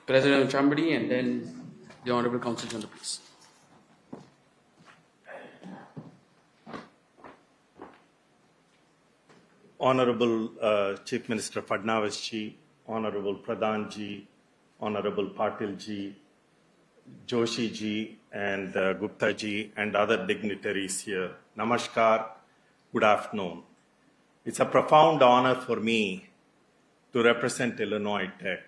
President Chambadi and then the Honorable Consul General, please. Honorable Chief Minister Fadnavis ji, Honorable Pradhan ji, Honorable Patil ji, Joshi ji, and Gupta ji, and other dignitaries here. Namaskar good afternoon. It's a profound honor for me to represent Illinois Tech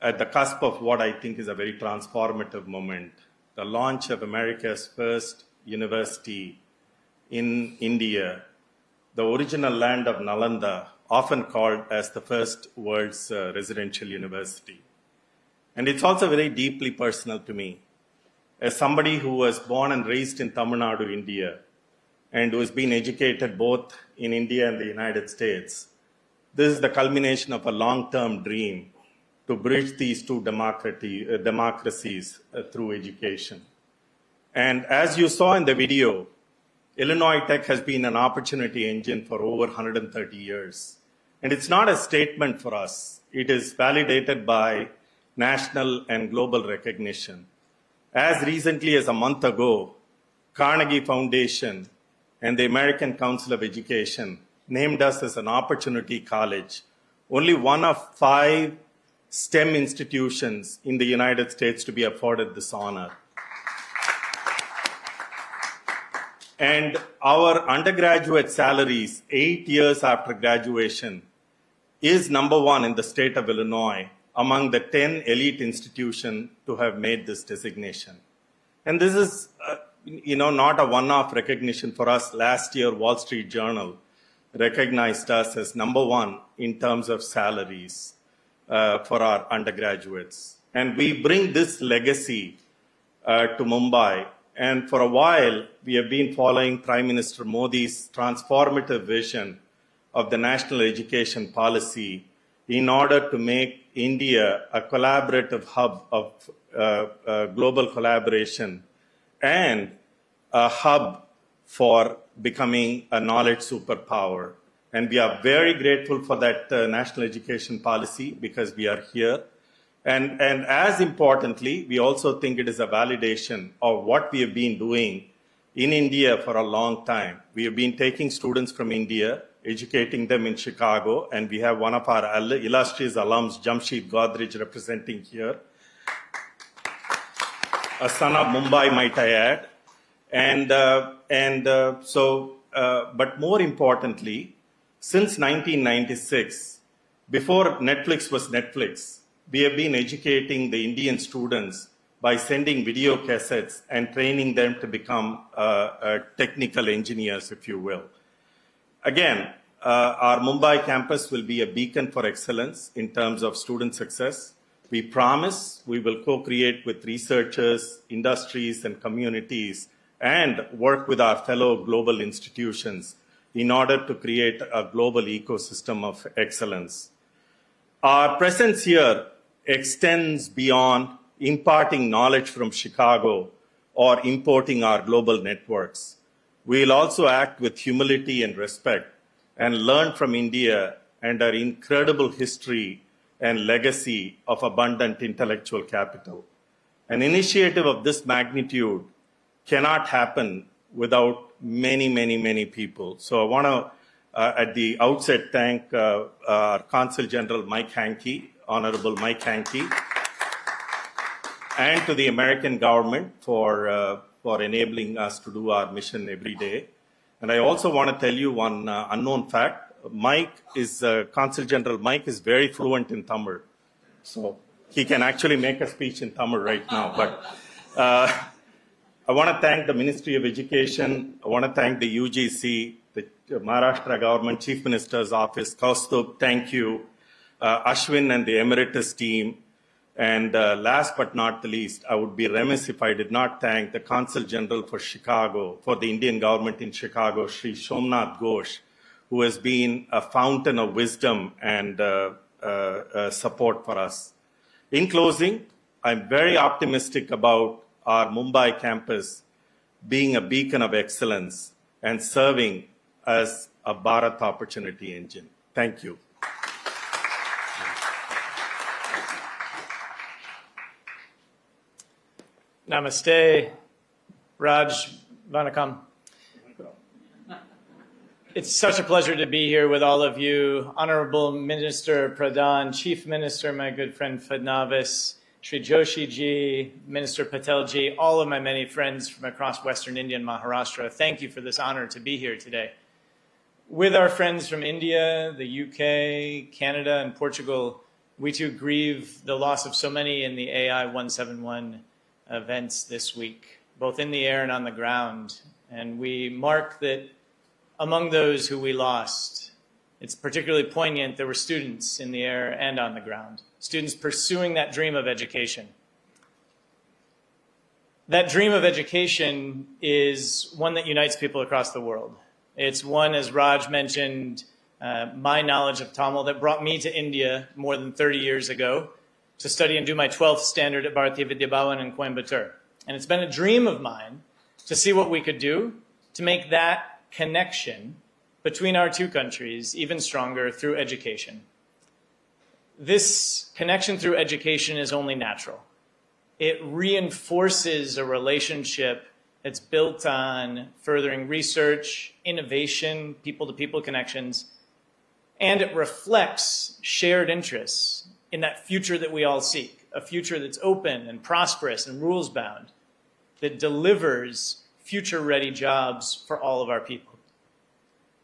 at the cusp of what I think is a very transformative moment, the launch of America's first university in India, the original land of Nalanda, often called as the first world's residential university. And it's also very deeply personal to me. As somebody who was born and raised in Tamil Nadu, India, and who has been educated both in India and the United States, this is the culmination of a long-term dream to bridge these two democracies through education. And as you saw in the video, Illinois Tech has been an opportunity engine for over 130 years. And it's not a statement for us. It is validated by national and global recognition. As recently as a month ago, Carnegie Foundation and the American Council of Education named us as an opportunity college, only one of 5 STEM institutions in the United States to be afforded this honor. And our undergraduate salaries 8 years after graduation is number 1 in the state of Illinois among the 10 elite institutions to have made this designation. And this is, not a one-off recognition for us. Last year, Wall Street Journal recognized us as number 1 in terms of salaries for our undergraduates. And we bring this legacy to Mumbai. And for a while, we have been following Prime Minister Modi's transformative vision of the national education policy in order to make India a collaborative hub of global collaboration and a hub for becoming a knowledge superpower. And we are very grateful for that national education policy because we are here. And as importantly, we also think it is a validation of what we have been doing in India for a long time. We have been taking students from India, educating them in Chicago, and we have one of our illustrious alums, Jamshid Godrej, representing here. A son of Mumbai, might I add. But more importantly, since 1996, before Netflix was Netflix, we have been educating the Indian students by sending video cassettes and training them to become technical engineers, if you will. Again, our Mumbai campus will be a beacon for excellence in terms of student success. We promise we will co-create with researchers, industries, and communities and work with our fellow global institutions in order to create a global ecosystem of excellence. Our presence here extends beyond imparting knowledge from Chicago or importing our global networks. We will also act with humility and respect and learn from India and our incredible history and legacy of abundant intellectual capital. An initiative of this magnitude cannot happen without many people. So I want to, at the outset, thank our Consul General Mike Hankey, Honorable Mike Hankey, and to the American government for enabling us to do our mission every day. And I also want to tell you one unknown fact. Consul General Mike is very fluent in Tamil. So he can actually make a speech in Tamil right now. But I want to thank the Ministry of Education. I want to thank the UGC, the Maharashtra government, Chief Minister's office. Kaustubh, thank you. Ashwin and the Emeritus team. And last but not the least, I would be remiss if I did not thank the Consul General for Chicago, for the Indian government in Chicago, Sri Somnath Ghosh, who has been a fountain of wisdom and support for us. In closing, I'm very optimistic about our Mumbai campus being a beacon of excellence and serving as a Bharat opportunity engine. Thank you. Namaste, Raj, Vanakkam. It's such a pleasure to be here with all of you, Honorable Minister Pradhan, Chief Minister, my good friend Fadnavis, Shri Joshi ji, Minister Patel ji, all of my many friends from across Western India and Maharashtra, thank you for this honor to be here today. With our friends from India, the UK, Canada, and Portugal, we too grieve the loss of so many in the AI 171 events this week, both in the air and on the ground. And we mark that among those who we lost, it's particularly poignant, there were students in the air and on the ground, students pursuing that dream of education. That dream of education is one that unites people across the world. It's one, as Raj mentioned, my knowledge of Tamil that brought me to India more than 30 years ago to study and do my 12th standard at Bharatiya Vidya Bhavan in Coimbatore. And it's been a dream of mine to see what we could do to make that connection between our two countries even stronger through education. This connection through education is only natural. It reinforces a relationship that's built on furthering research, innovation, people-to-people connections, and it reflects shared interests in that future that we all seek, a future that's open and prosperous and rules-bound, that delivers future-ready jobs for all of our people.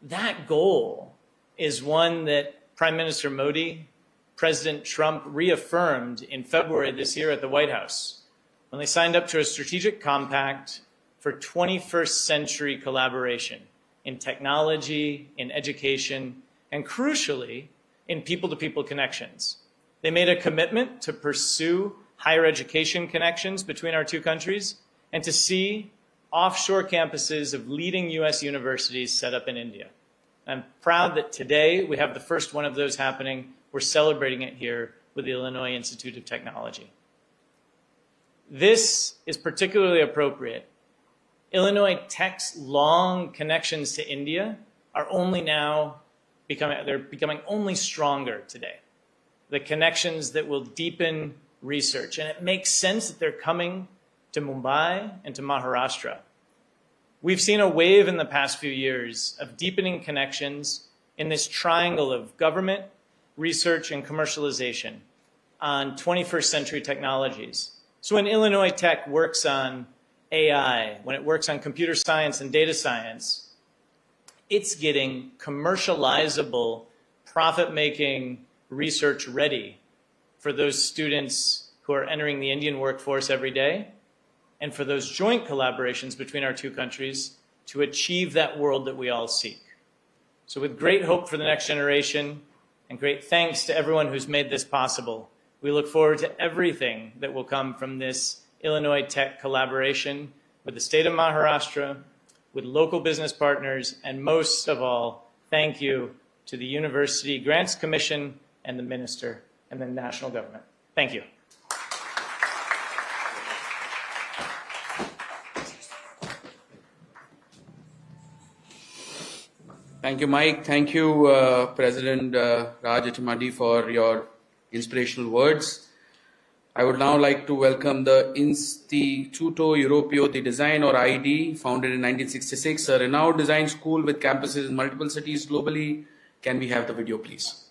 That goal is one that Prime Minister Modi, President Trump reaffirmed in February this year at the White House when they signed up to a strategic compact for 21st century collaboration in technology, in education, and crucially, in people-to-people connections. They made a commitment to pursue higher education connections between our two countries and to see offshore campuses of leading U.S. universities set up in India. I'm proud that today we have the first one of those happening. We're celebrating it here with the Illinois Institute of Technology. This is particularly appropriate. Illinois Tech's long connections to India are only now becoming only stronger today. The connections that will deepen research. And it makes sense that they're coming to Mumbai and to Maharashtra. We've seen a wave in the past few years of deepening connections in this triangle of government, research, and commercialization on 21st century technologies. So when Illinois Tech works on AI, when it works on computer science and data science, it's getting commercializable, profit-making research ready for those students who are entering the Indian workforce every day, and for those joint collaborations between our two countries to achieve that world that we all seek. So with great hope for the next generation and great thanks to everyone who's made this possible, we look forward to everything that will come from this Illinois Tech collaboration with the state of Maharashtra, with local business partners, and most of all, thank you to the University Grants Commission and the Minister and the national government. Thank you. Thank you, Mike. Thank you, President Raj Atimadi, for your inspirational words. I would now like to welcome the Instituto Europeo di Design, or IED, founded in 1966, a renowned design school with campuses in multiple cities globally. Can we have the video, please?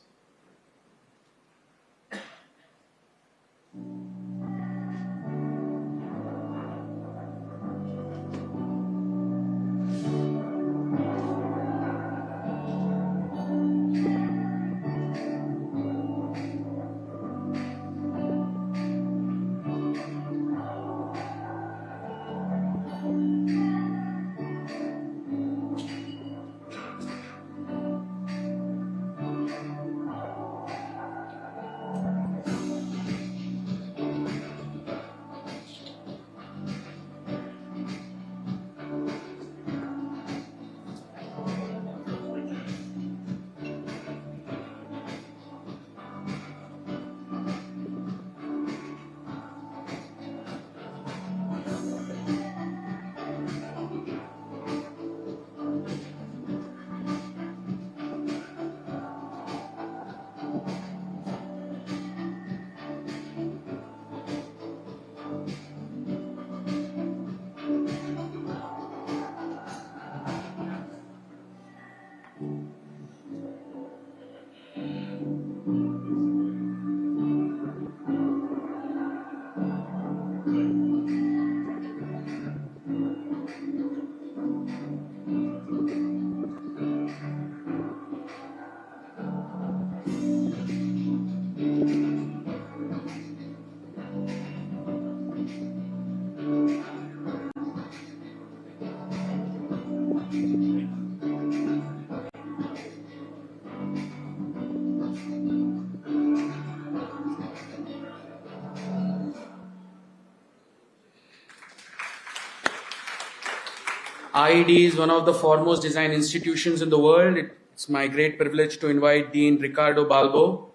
IED is one of the foremost design institutions in the world. It's my great privilege to invite Dean Ricardo Balbo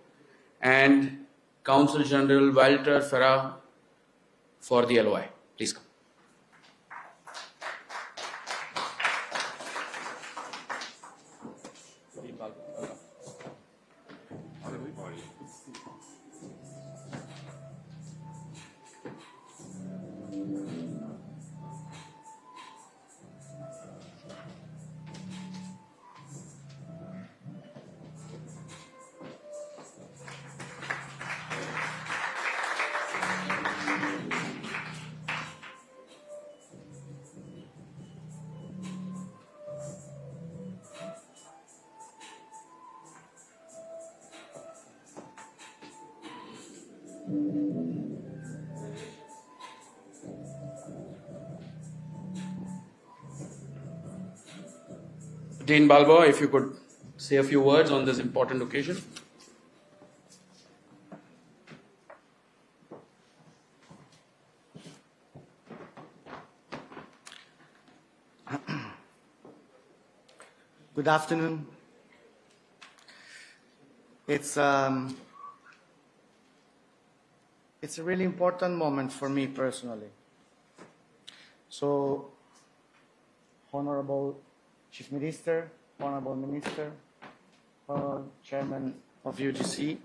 and Counsel General Walter Ferra for the LOI. Please come. Dean Balbo, if you could say a few words on this important occasion. Good afternoon. It's a really important moment for me personally. So, Honorable Chief Minister, Honorable Minister, Honorable Chairman of UGC,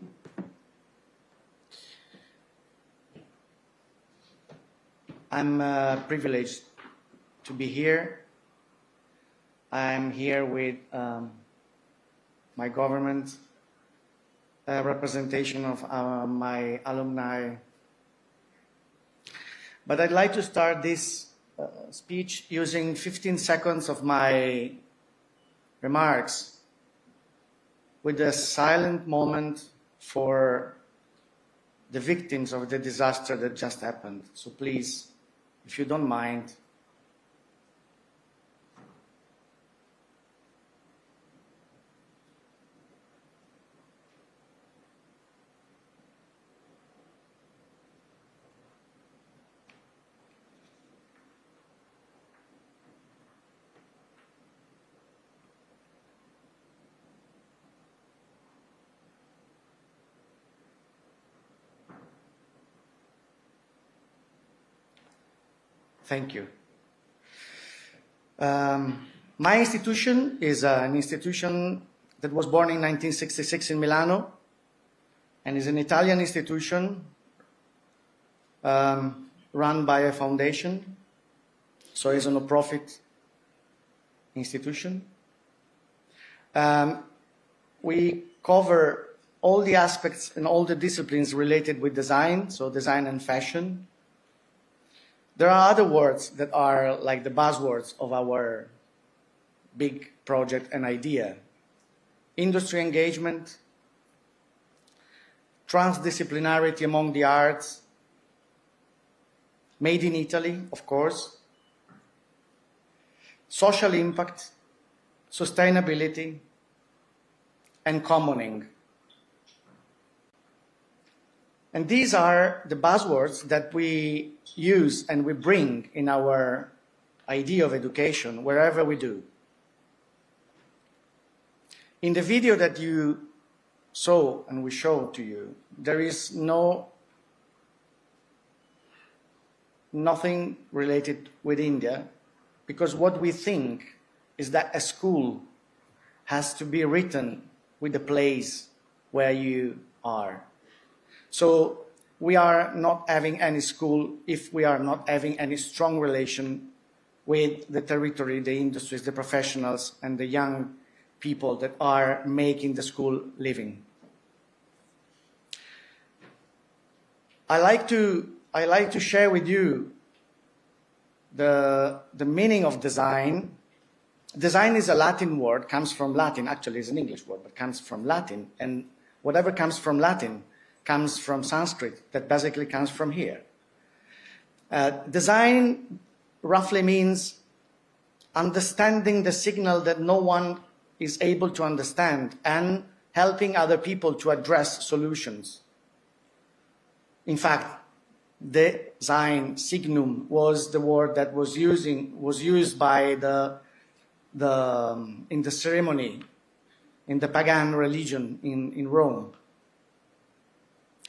I'm privileged to be here. I'm here with my government, representation of my alumni. But I'd like to start this speech using 15 seconds of my remarks with a silent moment for the victims of the disaster that just happened. So please, if you don't mind, thank you. My institution is an institution that was born in 1966 in Milano and is an Italian institution run by a foundation, so it's a no-profit institution. We cover all the aspects and all the disciplines related with design, so design and fashion. There are other words that are like the buzzwords of our big project and idea. Industry engagement, transdisciplinarity among the arts, made in Italy, of course, social impact, sustainability, and commoning. And these are the buzzwords that we use and we bring in our idea of education wherever we do. In the video that you saw and we showed to you, there is nothing related with India, because what we think is that a school has to be written with the place where you are. So we are not having any school if we are not having any strong relation with the territory, the industries, the professionals, and the young people that are making the school living. I like to share with you the meaning of design. Design is a Latin word, comes from Latin. Actually, it's an English word, but comes from Latin. And whatever comes from Latin comes from Sanskrit, that basically comes from here. Design roughly means understanding the signal that no one is able to understand and helping other people to address solutions. In fact, design, signum, was the word that was used by in the ceremony in the pagan religion in Rome.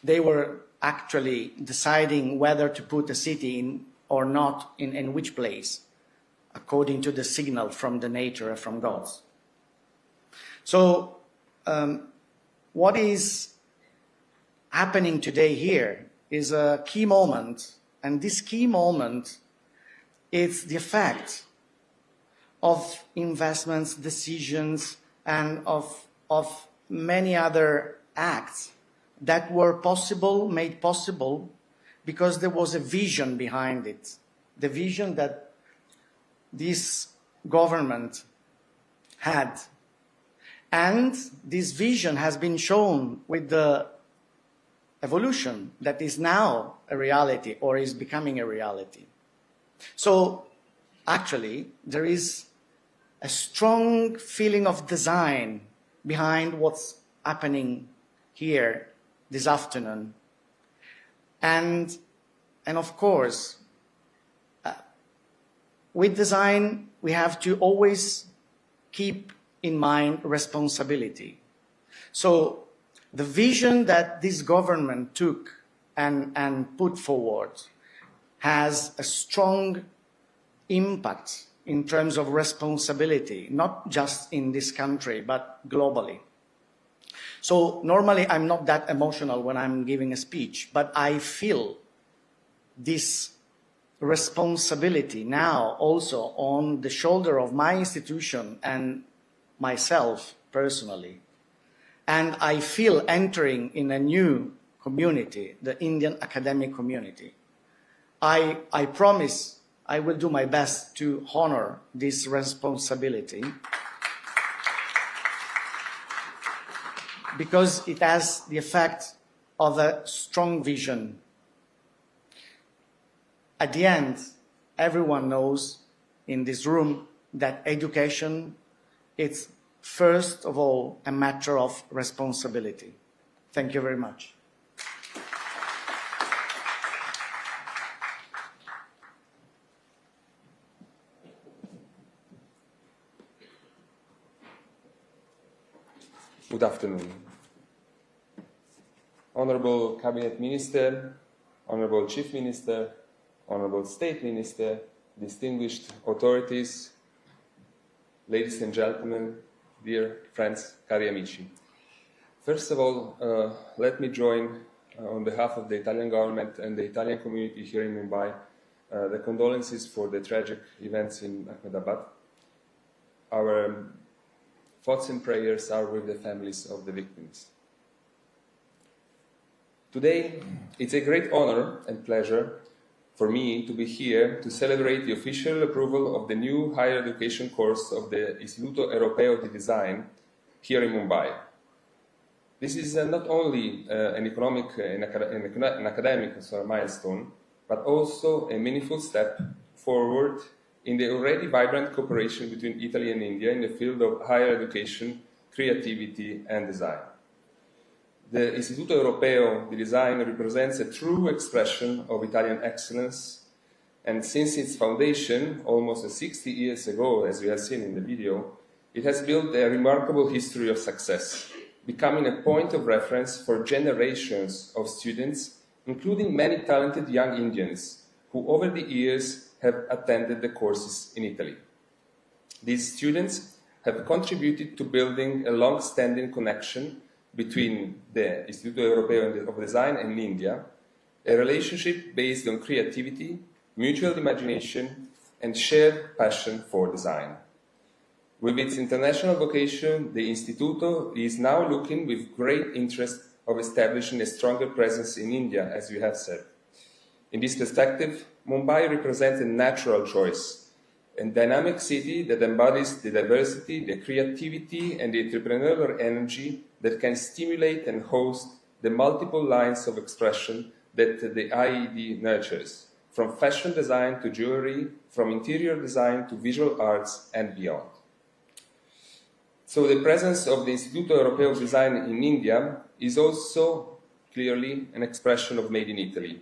They were actually deciding whether to put a city in or not in which place, according to the signal from the nature, from gods. So what is happening today here is a key moment, and this key moment is the effect of investments, decisions, and of many other acts that were possible, made possible, because there was a vision behind it. The vision that this government had. And this vision has been shown with the evolution that is now a reality or is becoming a reality. So actually, there is a strong feeling of design behind what's happening here this afternoon. And of course, with design, we have to always keep in mind responsibility. So the vision that this government took and put forward has a strong impact in terms of responsibility, not just in this country, but globally. So normally I'm not that emotional when I'm giving a speech, but I feel this responsibility now also on the shoulder of my institution and myself personally. And I feel entering in a new community, the Indian academic community. I promise I will do my best to honor this responsibility because it has the effect of a strong vision. At the end, everyone knows in this room that education is first of all a matter of responsibility. Thank you very much. Good afternoon. Honorable Cabinet Minister, Honorable Chief Minister, Honorable State Minister, distinguished authorities, ladies and gentlemen, dear friends, cari amici. First of all, let me join on behalf of the Italian government and the Italian community here in Mumbai the condolences for the tragic events in Ahmedabad. Our thoughts and prayers are with the families of the victims. Today, it's a great honor and pleasure for me to be here to celebrate the official approval of the new higher education course of the Istituto Europeo di Design here in Mumbai. This is not only an academic milestone, but also a meaningful step forward in the already vibrant cooperation between Italy and India in the field of higher education, creativity and design. The Istituto Europeo di Design represents a true expression of Italian excellence, and since its foundation, almost 60 years ago, as we have seen in the video, it has built a remarkable history of success, becoming a point of reference for generations of students, including many talented young Indians, who over the years have attended the courses in Italy. These students have contributed to building a long-standing connection between the Istituto Europeo of Design and India, a relationship based on creativity, mutual imagination, and shared passion for design. With its international vocation, the Instituto is now looking with great interest of establishing a stronger presence in India, as you have said. In this perspective, Mumbai represents a natural choice, a dynamic city that embodies the diversity, the creativity, and the entrepreneurial energy that can stimulate and host the multiple lines of expression that the IED nurtures, from fashion design to jewelry, from interior design to visual arts and beyond. So the presence of the Istituto Europeo of Design in India is also clearly an expression of Made in Italy,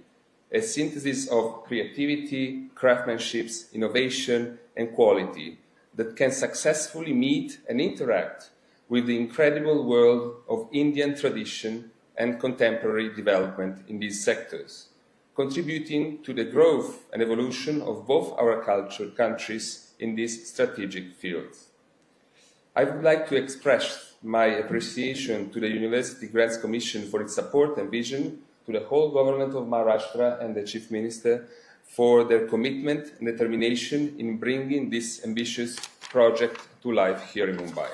a synthesis of creativity, craftsmanship, innovation, and quality that can successfully meet and interact with the incredible world of Indian tradition and contemporary development in these sectors, contributing to the growth and evolution of both our countries in these strategic fields. I would like to express my appreciation to the University Grants Commission for its support and vision, to the whole government of Maharashtra and the Chief Minister for their commitment and determination in bringing this ambitious project to life here in Mumbai.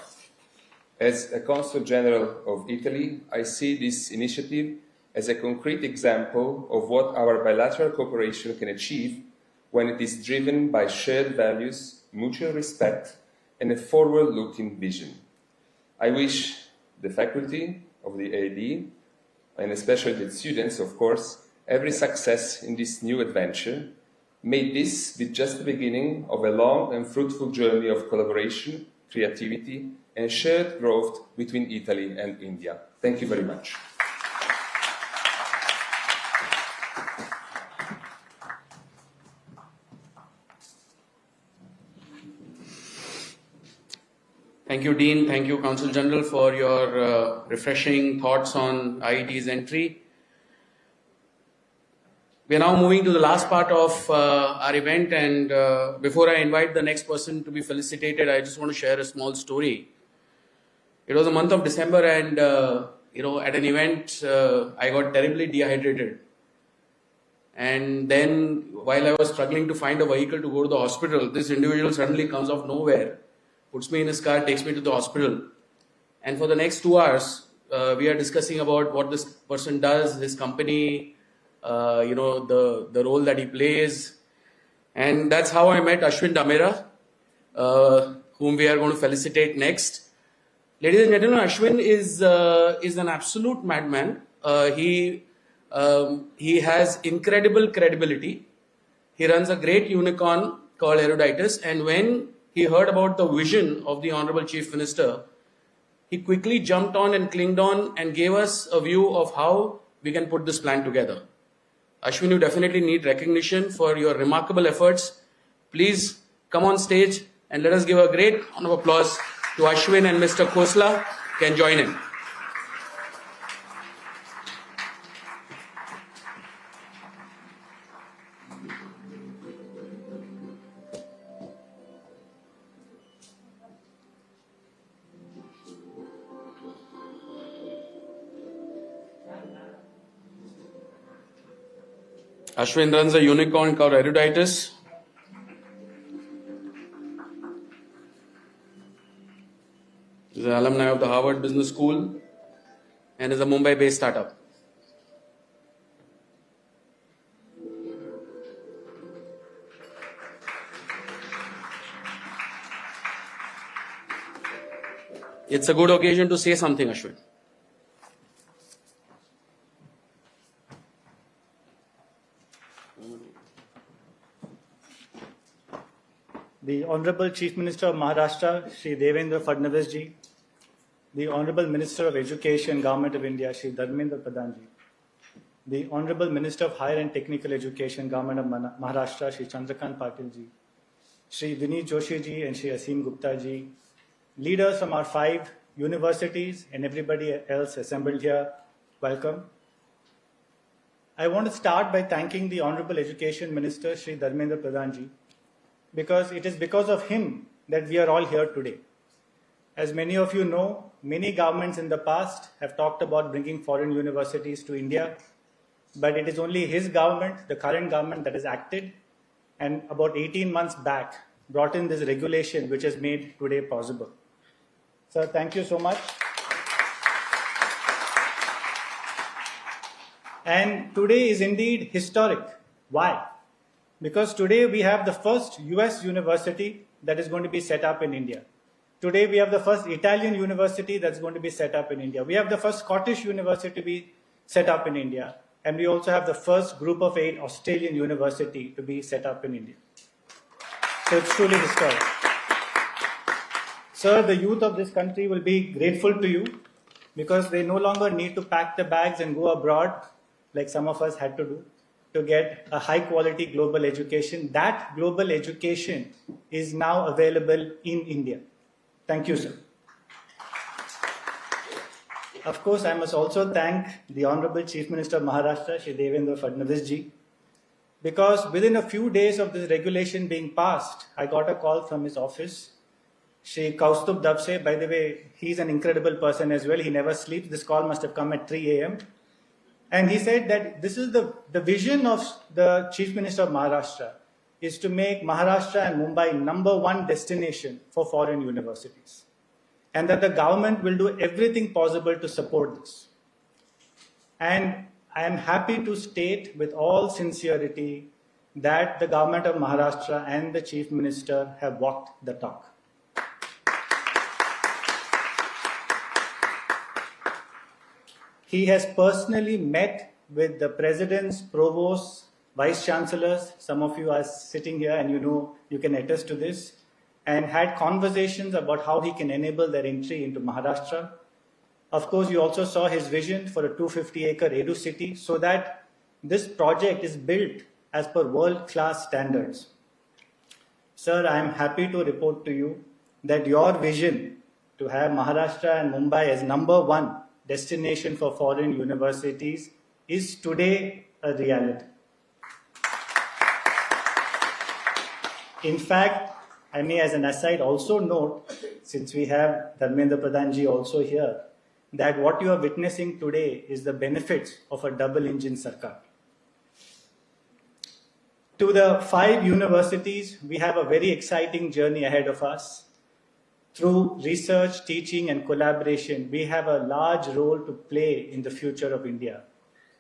As a Consul General of Italy, I see this initiative as a concrete example of what our bilateral cooperation can achieve when it is driven by shared values, mutual respect, and a forward-looking vision. I wish the faculty of the IED, and especially the students, of course, every success in this new adventure. May this be just the beginning of a long and fruitful journey of collaboration, creativity, and shared growth between Italy and India. Thank you very much. Thank you, Dean. Thank you, Consul General, for your refreshing thoughts on IET's entry. We are now moving to the last part of our event, and before I invite the next person to be felicitated, I just want to share a small story. It was the month of December, and at an event, I got terribly dehydrated. And then, while I was struggling to find a vehicle to go to the hospital, this individual suddenly comes out of nowhere, puts me in his car, takes me to the hospital. And for the next 2 hours, we are discussing about what this person does, his company, the role that he plays. And that's how I met Ashwin Damera, whom we are going to felicitate next. Ladies and gentlemen, Ashwin is an absolute madman. He has incredible credibility. He runs a great unicorn called Eruditus, and when he heard about the vision of the Honorable Chief Minister, he quickly jumped on and clinged on and gave us a view of how we can put this plan together. Ashwin, you definitely need recognition for your remarkable efforts. Please come on stage and let us give a great round of applause to Ashwin, and Mr. Khosla can join in. Ashwin runs a unicorn called Eruditus. He's an alumni of the Harvard Business School and is a Mumbai-based startup. It's a good occasion to say something, Ashwin. The Honorable Chief Minister of Maharashtra, Shri Devendra Fadnavis ji, the Honorable Minister of Education, Government of India, Shri Devendra Fadnavis ji, the Honorable Minister of Higher and Technical Education, Government of Maharashtra, Shri Chandrakant Patil ji, Shri Vineet Joshi ji and Shri Asim Gupta ji, leaders from our 5 universities and everybody else assembled here, welcome. I want to start by thanking the Honorable Education Minister, Shri Dharmendra Pradhan ji, because it is because of him that we are all here today. As many of you know, many governments in the past have talked about bringing foreign universities to India, but it is only his government, the current government, that has acted, and about 18 months back brought in this regulation which has made today possible. Sir, thank you so much. And today is indeed historic. Why? Because today we have the first US university that is going to be set up in India. Today we have the first Italian university that's going to be set up in India. We have the first Scottish university to be set up in India. And we also have the first group of 8 Australian university to be set up in India. So it's truly historic. Sir, the youth of this country will be grateful to you because they no longer need to pack the bags and go abroad like some of us had to do. to get a high quality global education. That global education is now available in India. Thank you, sir. Of course, I must also thank the Honorable Chief Minister of Maharashtra, Shri Devendra Fadnavis ji, because within a few days of this regulation being passed, I got a call from his office. Shri Kaustubh Dabse, by the way, he's an incredible person as well. He never sleeps. This call must have come at 3 a.m. And he said that this is the vision of the Chief Minister of Maharashtra is to make Maharashtra and Mumbai #1 destination for foreign universities. And that the government will do everything possible to support this. And I am happy to state with all sincerity that the government of Maharashtra and the Chief Minister have walked the talk. He has personally met with the presidents, provosts, vice chancellors. Some of you are sitting here and you can attest to this, and had conversations about how he can enable their entry into Maharashtra. Of course, you also saw his vision for a 250-acre Edu city so that this project is built as per world-class standards. Sir, I am happy to report to you that your vision to have Maharashtra and Mumbai as #1 destination for foreign universities is today a reality. In fact, I may as an aside also note, since we have Dharmendra Pradhan ji also here, that what you are witnessing today is the benefits of a double-engine Sarkar. To the 5 universities, we have a very exciting journey ahead of us. Through research, teaching, and collaboration, we have a large role to play in the future of India.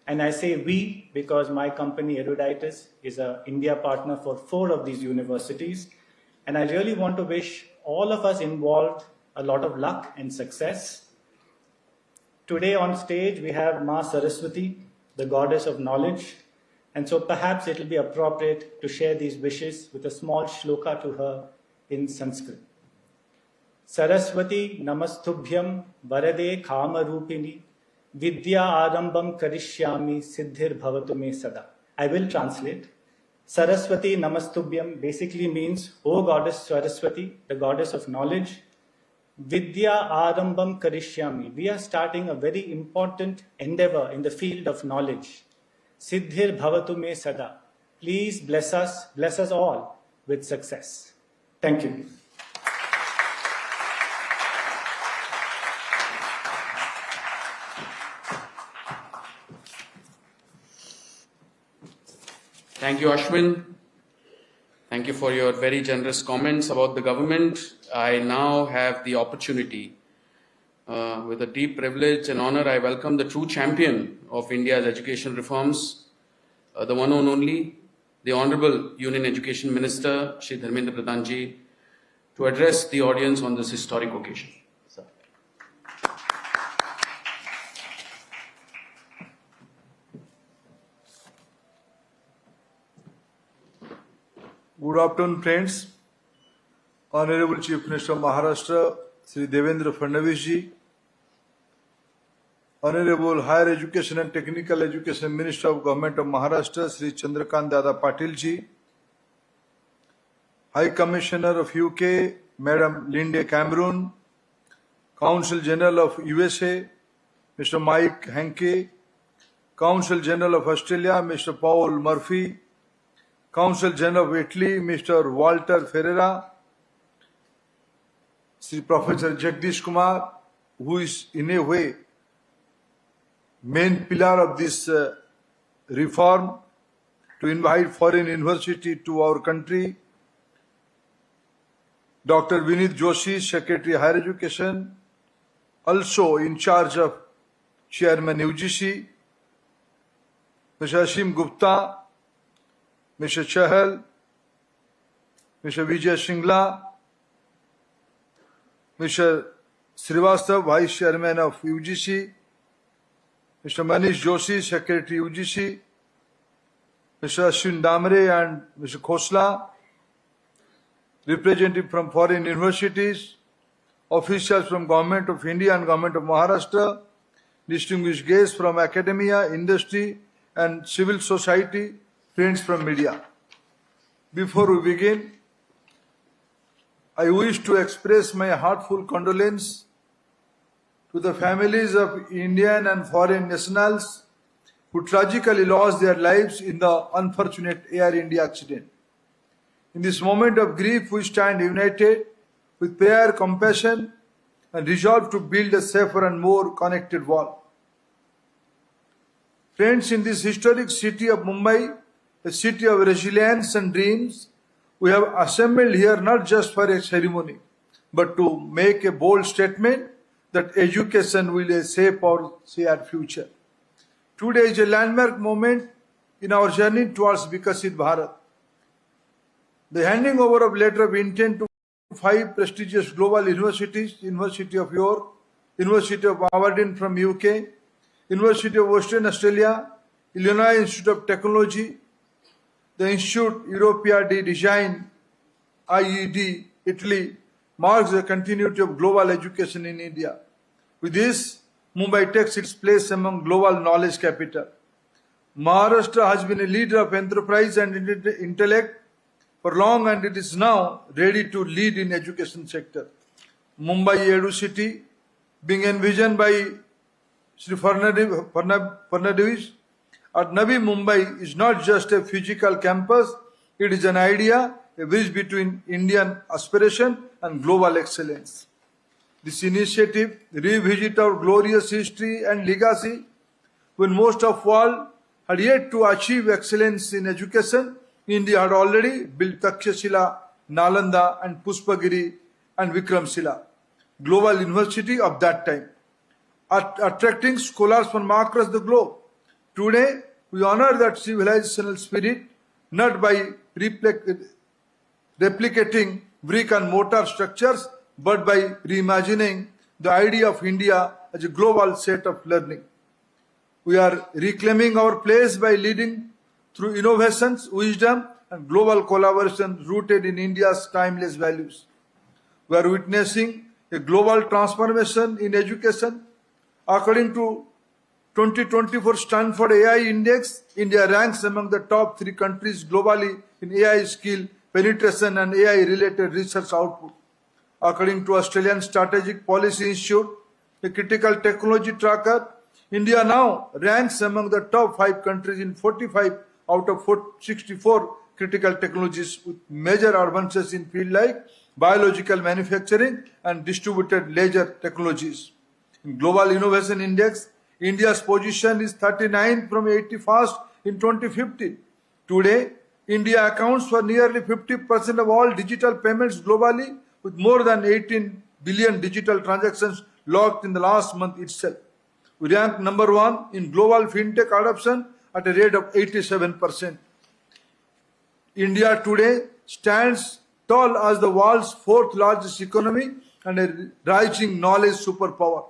And I say we because my company, Eruditus, is an India partner for 4 of these universities. And I really want to wish all of us involved a lot of luck and success. Today on stage, we have Ma Saraswati, the goddess of knowledge. And so perhaps it will be appropriate to share these wishes with a small shloka to her in Sanskrit. Saraswati namastubhyam varade kama rupini vidya arambam karishyami siddhir bhavatu me sada. I will translate. Saraswati namastubhyam basically means, O goddess Saraswati, the goddess of knowledge, vidya arambam karishyami. We are starting a very important endeavor in the field of knowledge. Siddhir bhavatu me sada. Please bless us all with success. Thank you. Thank you, Ashwin. Thank you for your very generous comments about the government. I now have the opportunity, with a deep privilege and honor, I welcome the true champion of India's education reforms, the one and only, the Honorable Union Education Minister, Shri Dharmendra Pradhan ji, to address the audience on this historic occasion. Good afternoon, friends. Honorable Chief Minister of Maharashtra, Shri Devendra Fadnavis ji, Honorable Higher Education and Technical Education Minister of Government of Maharashtra, Shri Chandrakant Dada Patil ji, High Commissioner of UK, Madam Linde Cameron, Consul General of USA, Mr. Mike Hankey, Consul General of Australia, Mr. Paul Murphy, Consul General of Italy, Mr. Walter Ferreira, Sri Professor Jagdish Kumar, who is in a way main pillar of this reform to invite foreign university to our country, Dr. Vinit Joshi, Secretary Higher Education, also in charge of Chairman UGC, Mr. Ashim Gupta, Mr. Chahal, Mr. Vijay Shingla, Mr. Srivastav, Vice Chairman of UGC, Mr. Manish Joshi, Secretary UGC, Mr. Ashwin Damre and Mr. Khosla, representatives from foreign universities, officials from Government of India and Government of Maharashtra, distinguished guests from academia, industry, and civil society, friends from media. Before we begin, I wish to express my heartfelt condolence to the families of Indian and foreign nationals who tragically lost their lives in the unfortunate Air India accident. In this moment of grief, we stand united with prayer, compassion, and resolve to build a safer and more connected world. Friends, in this historic city of Mumbai, a city of resilience and dreams, we have assembled here not just for a ceremony, but to make a bold statement that education will shape our shared future. Today is a landmark moment in our journey towards Vikasit Bharat. The handing over of letter of intent to 5 prestigious global universities, University of York, University of Aberdeen from UK, University of Western Australia, Illinois Institute of Technology, the Institute Europea di Design, IED Italy, marks the continuity of global education in India. With this, Mumbai takes its place among global knowledge capital. Maharashtra has been a leader of enterprise and intellect for long, and it is now ready to lead in education sector. Mumbai Edu City, being envisioned by Shri Fadnavis at Navi Mumbai, is not just a physical campus, it is an idea, a bridge between Indian aspiration and global excellence. This initiative revisits our glorious history and legacy. When most of the world had yet to achieve excellence in education, India had already built Takshashila, Nalanda and Pushpagiri and Vikramshila, global university of that time, attracting scholars from across the globe. Today, we honor that civilizational spirit not by replicating brick and mortar structures, but by reimagining the idea of India as a global set of learning. We are reclaiming our place by leading through innovations, wisdom, and global collaboration rooted in India's timeless values. We are witnessing a global transformation in education. According to 2024 Stanford AI Index, India ranks among the top 3 countries globally in AI skill penetration and AI-related research output. According to Australian Strategic Policy Institute, a critical technology tracker, India now ranks among the top 5 countries in 45 out of 64 critical technologies, with major advances in fields like biological manufacturing and distributed ledger technologies. In Global Innovation Index, India's position is 39th from 81st in 2015. Today, India accounts for nearly 50% of all digital payments globally, with more than 18 billion digital transactions logged in the last month itself. We rank number 1 in global fintech adoption at a rate of 87%. India today stands tall as the world's 4th largest economy and a rising knowledge superpower.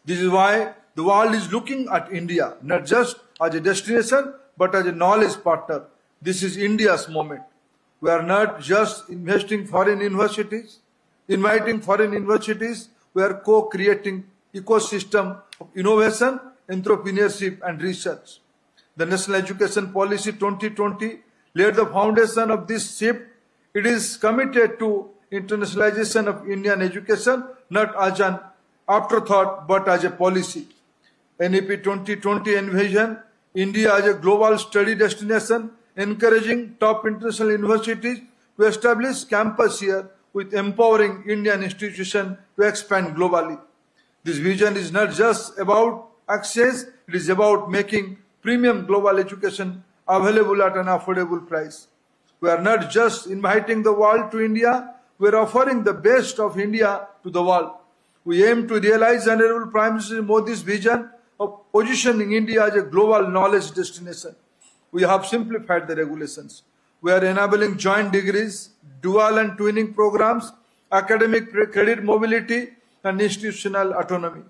This is why the world is looking at India not just as a destination but as a knowledge partner. This is India's moment. We are not just inviting foreign universities, we are co-creating ecosystem of innovation, entrepreneurship and research. The National Education Policy 2020 laid the foundation of this shift. It is committed to internationalization of Indian education, not as an afterthought but as a policy. NEP 2020 envisioned India as a global study destination, encouraging top international universities to establish campus here with empowering Indian institutions to expand globally. This vision is not just about access, it is about making premium global education available at an affordable price. We are not just inviting the world to India, we are offering the best of India to the world. We aim to realize Honorable Prime Minister Modi's vision of positioning India as a global knowledge destination. We have simplified the regulations. We are enabling joint degrees, dual and twinning programs, academic credit mobility, and institutional autonomy.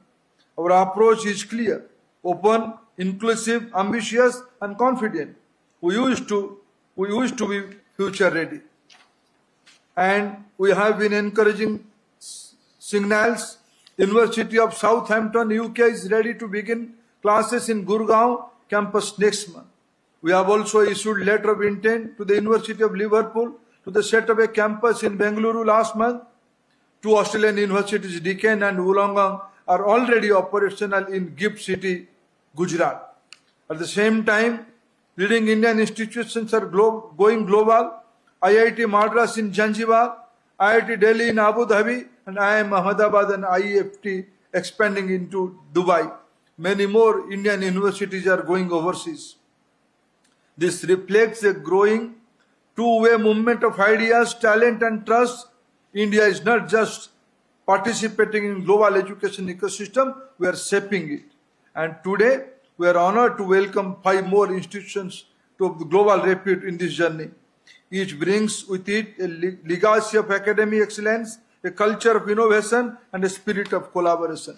Our approach is clear, open, inclusive, ambitious, and confident. We used to be future ready. And we have been encouraging signals. University of Southampton, UK is ready to begin classes in Gurgaon, campus next month. We have also issued letter of intent to the University of Liverpool to set up a campus in Bengaluru last month. Two Australian universities, Deccan and Wollongong, are already operational in Gift City, Gujarat. At the same time, leading Indian institutions are going global. IIT Madras in Zanzibar, IIT Delhi in Abu Dhabi, and IIM Ahmedabad and IEFT expanding into Dubai. Many more Indian universities are going overseas. This reflects a growing two-way movement of ideas, talent and trust. India is not just participating in global education ecosystem, we are shaping it. And today, we are honored to welcome 5 more institutions to global repute in this journey. Each brings with it a legacy of academic excellence, a culture of innovation, and a spirit of collaboration.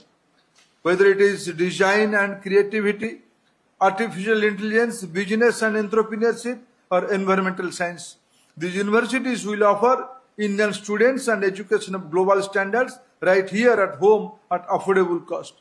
Whether it is design and creativity, artificial intelligence, business and entrepreneurship, or environmental science, these universities will offer Indian students and education of global standards right here at home at affordable cost.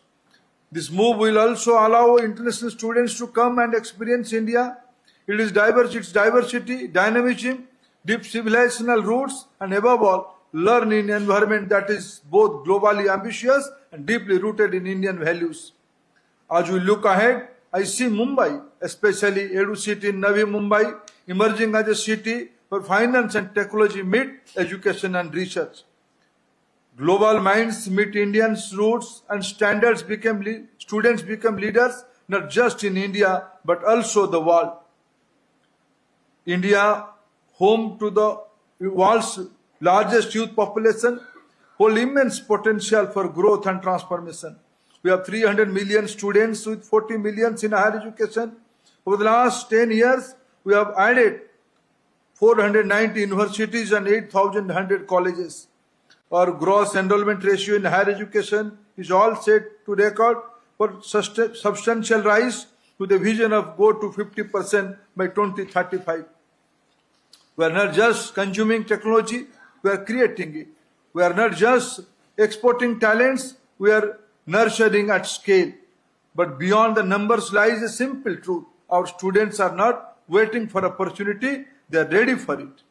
This move will also allow international students to come and experience India. Its diversity, dynamism, deep civilizational roots, and above all, learn in an environment that is both globally ambitious and deeply rooted in Indian values. As we look ahead, I see Mumbai, especially Edu City in Navi Mumbai, emerging as a city where finance and technology meet education and research. Global minds meet Indians' roots and students become leaders not just in India but also the world. India, home to the world's largest youth population, holds immense potential for growth and transformation. We have 300 million students with 40 million in higher education. Over the last 10 years, we have added 490 universities and 8,100 colleges. Our gross enrollment ratio in higher education is all set to record for substantial rise with a vision of go to 50% by 2035. We are not just consuming technology, we are creating it. We are not just exporting talents, we are nurturing at scale. But beyond the numbers lies a simple truth. Our students are not waiting for opportunity, they are ready for it.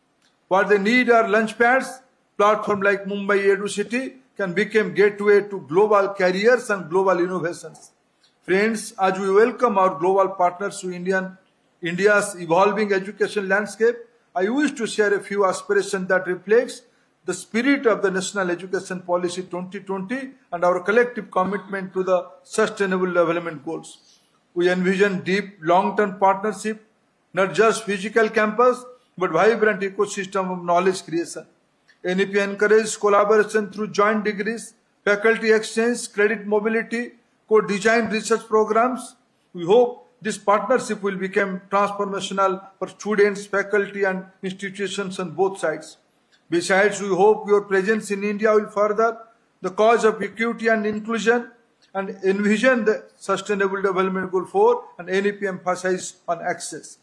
What they need are launch pads. Platform like Mumbai Edu City can become gateway to global careers and global innovations. Friends, as we welcome our global partners to India's evolving education landscape, I wish to share a few aspirations that reflects the spirit of the National Education Policy 2020 and our collective commitment to the Sustainable Development Goals. We envision deep, long-term partnership, not just physical campus, but vibrant ecosystem of knowledge creation. NEP encourages collaboration through joint degrees, faculty exchange, credit mobility, co-designed research programs. We hope this partnership will become transformational for students, faculty, and institutions on both sides. Besides, we hope your presence in India will further the cause of equity and inclusion and envision the Sustainable Development Goal 4 and NEP emphasize on access.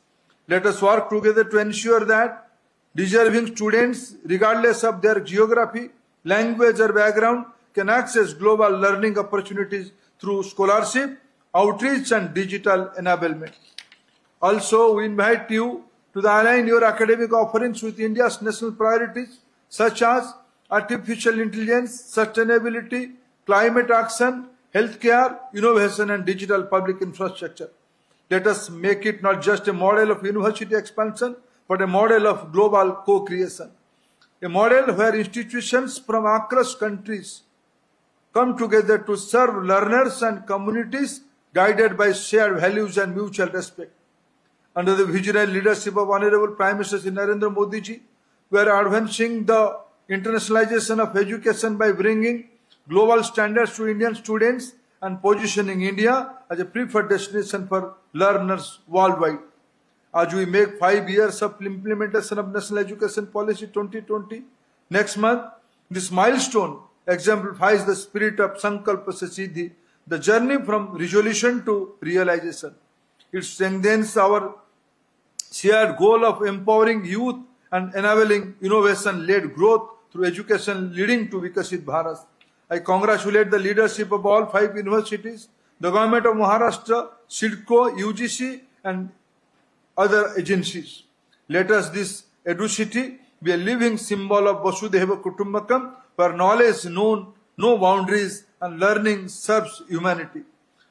Let us work together to ensure that deserving students, regardless of their geography, language, or background, can access global learning opportunities through scholarship, outreach, and digital enablement. Also, we invite you to align your academic offerings with India's national priorities, such as artificial intelligence, sustainability, climate action, healthcare, innovation, and digital public infrastructure. Let us make it not just a model of university expansion, but a model of global co-creation. A model where institutions from across countries come together to serve learners and communities guided by shared values and mutual respect. Under the visionary leadership of Honorable Prime Minister Narendra Modi ji, we are advancing the internationalization of education by bringing global standards to Indian students and positioning India as a preferred destination for learners worldwide. As we make 5 years of implementation of National Education Policy 2020, next month, this milestone exemplifies the spirit of Sankalpa se Siddhi, the journey from resolution to realization. It strengthens our shared goal of empowering youth and enabling innovation-led growth through education leading to Vikasit Bharat. I congratulate the leadership of all 5 universities the government of Maharashtra, SIDCO, UGC, and other agencies. Let us this EduCity be a living symbol of Vasudhaiva Kutumbakam, where knowledge known no boundaries and learning serves humanity.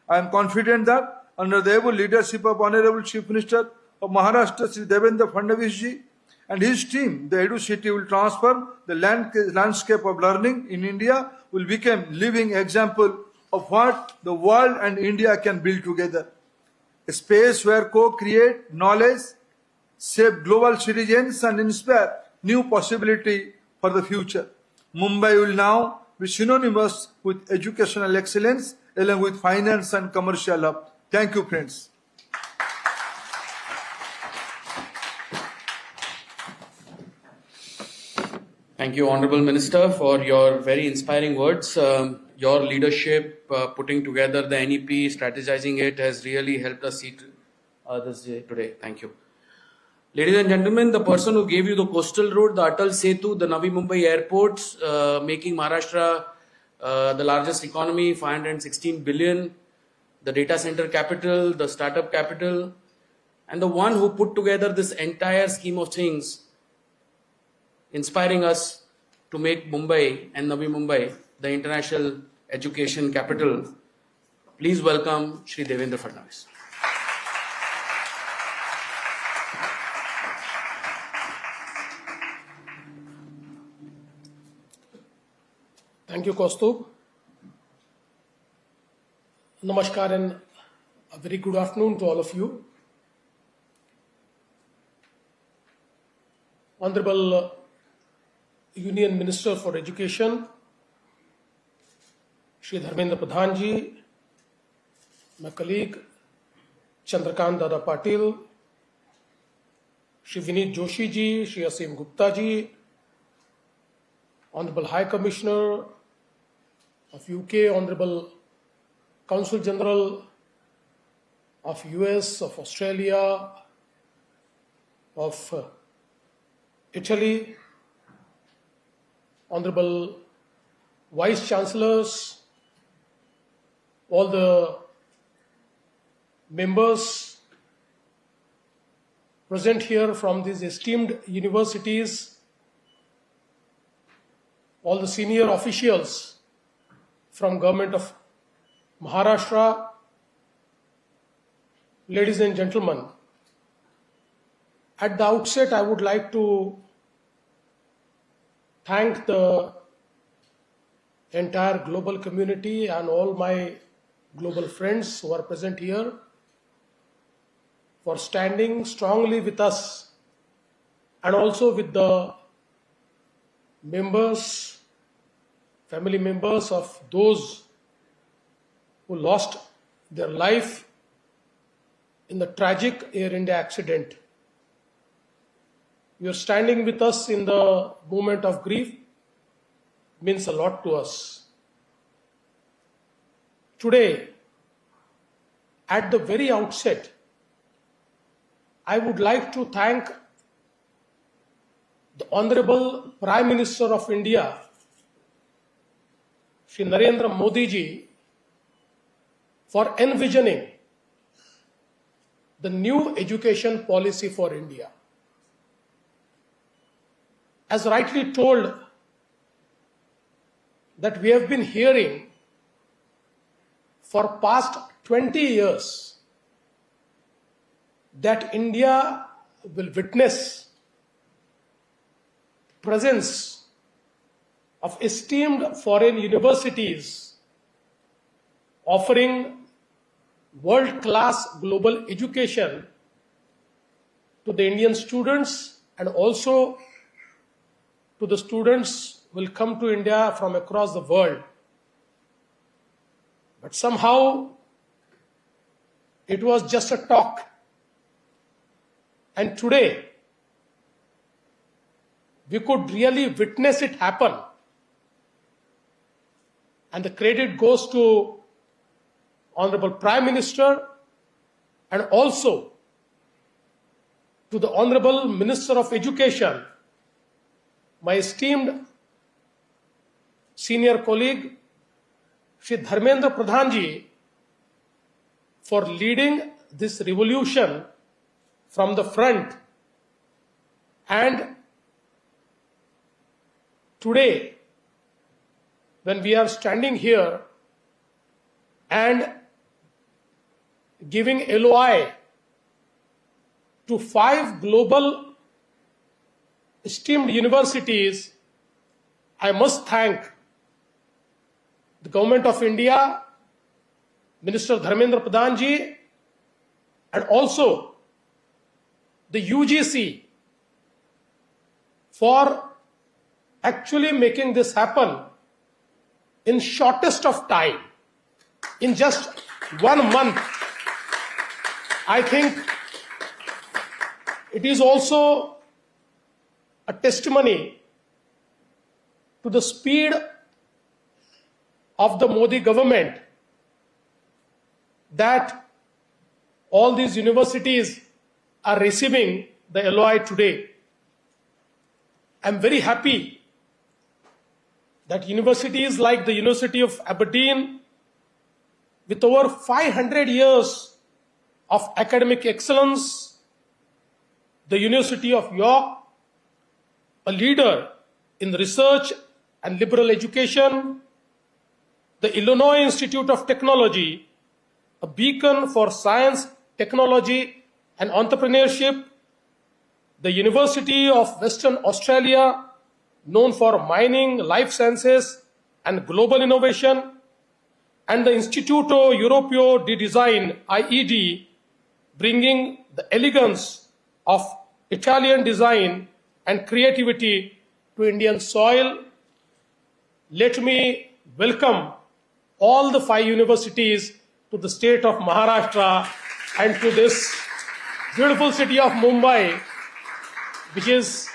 I am confident that under the able leadership of Honorable Chief Minister of Maharashtra, Shri Devendra Fadnavis ji, and his team, the EduCity will transform the landscape of learning in India, will become living example of what the world and India can build together. A space where co-create knowledge, shape global citizens and inspire new possibility for the future. Mumbai will now be synonymous with educational excellence along with finance and commercial hub. Thank you, friends. Thank you, Honorable Minister, for your very inspiring words. Your leadership, putting together the NEP, strategizing it, has really helped us see this day today. Thank you. Ladies and gentlemen, the person who gave you the coastal road, the Atal Setu, the Navi Mumbai airports, making Maharashtra the largest economy, 516 billion, the data center capital, the startup capital, and the one who put together this entire scheme of things, inspiring us to make Mumbai and Navi Mumbai the international education capital. Please welcome Shri Devendra Fadnavis. Thank you, Kaustubh. Namaskar and a very good afternoon to all of you. Honorable Union Minister for Education, Shri Dharmendra Pradhan ji, my colleague Chandrakant Dada Patil, Shri Vinit Joshi ji, Shri Asim Gupta ji, Honorable High Commissioner of UK, Honorable Consul General of US, of Australia, of Italy, Honorable Vice Chancellors, all the members present here from these esteemed universities, all the senior officials from Government of Maharashtra, ladies and gentlemen, at the outset I would like to thank the entire global community and all my global friends who are present here for standing strongly with us and also with the members, family members of those who lost their life in the tragic Air India accident. Your standing with us in the moment of grief means a lot to us. Today, at the very outset, I would like to thank the Honorable Prime Minister of India, Shri Narendra Modi ji, for envisioning the new education policy for India. As rightly told, that we have been hearing for past 20 years that India will witness presence of esteemed foreign universities offering world-class global education to the Indian students and also to the students who will come to India from across the world. But somehow it was just a talk. And today we could really witness it happen. And the credit goes to Honorable Prime Minister and also to the Honorable Minister of Education, my esteemed senior colleague, Shri Dharmendra Pradhan ji, for leading this revolution from the front. And today, when we are standing here and giving LOI to 5 global esteemed universities, I must thank the Government of India, Minister Dharmendra Pradhan ji, and also the UGC for actually making this happen in shortest of time, in just 1 month. I think it is also a testimony to the speed of the Modi government that all these universities are receiving the LOI today. I'm very happy that universities like the University of Aberdeen, with over 500 years of academic excellence, the University of York, a leader in research and liberal education, the Illinois Institute of Technology, a beacon for science, technology, and entrepreneurship, the University of Western Australia, known for mining, life sciences, and global innovation, and the Istituto Europeo di Design, IED, bringing the elegance of Italian design and creativity to Indian soil. Let me welcome all the 5 universities to the state of Maharashtra and to this beautiful city of Mumbai, which is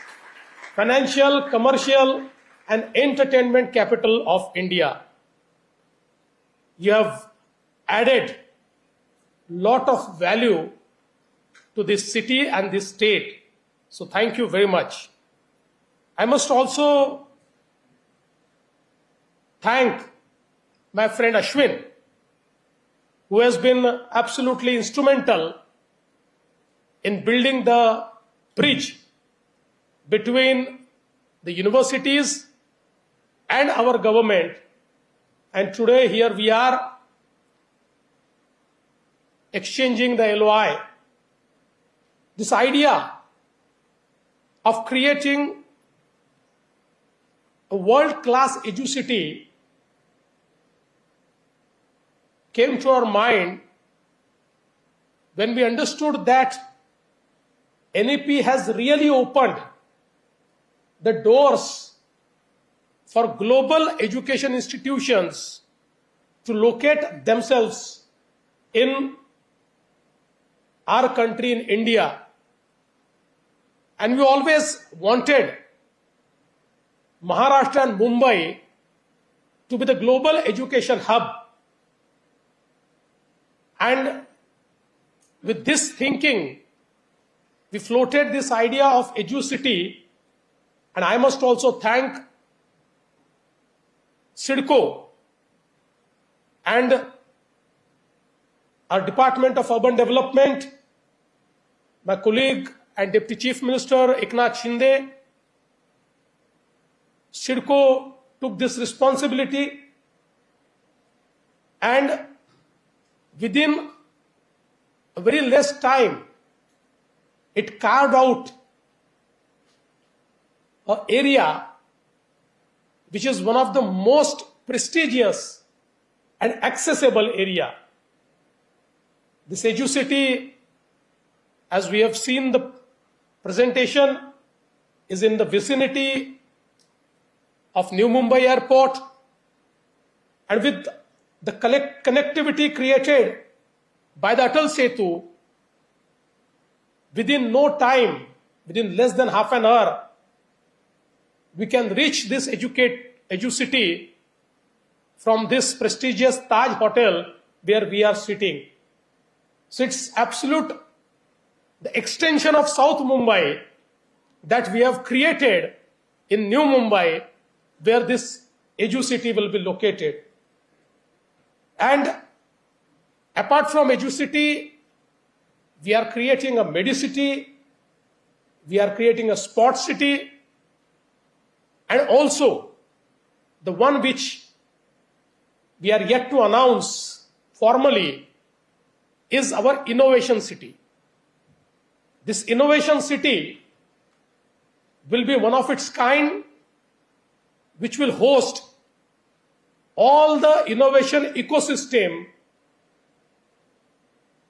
financial, commercial, and entertainment capital of India. You have added lot of value to this city and this state. So thank you very much. I must also thank my friend Ashwin, who has been absolutely instrumental in building the bridge between the universities and our government. And today here we are exchanging the LOI. This idea of creating a world-class EduCity came to our mind when we understood that NEP has really opened the doors for global education institutions to locate themselves in our country, in India. And we always wanted Maharashtra and Mumbai to be the global education hub. And with this thinking, we floated this idea of EduCity. And I must also thank CIDCO and our Department of Urban Development, my colleague and Deputy Chief Minister Eknath Shinde. CIDCO took this responsibility, and within a very less time, it carved out an area which is one of the most prestigious and accessible area. This EduCity, as we have seen the presentation, is in the vicinity of New Mumbai Airport, and with the connectivity created by the Atal Setu, within no time, within less than half an hour, we can reach this EduCity from this prestigious Taj Hotel where we are sitting. So it's absolute the extension of South Mumbai that we have created in New Mumbai, where this EduCity will be located. And Apart from EduCity, we are creating a Medicity, we are creating a Sports City, and also the one which we are yet to announce formally is our Innovation City. This Innovation City will be one of its kind, which will host all the innovation ecosystem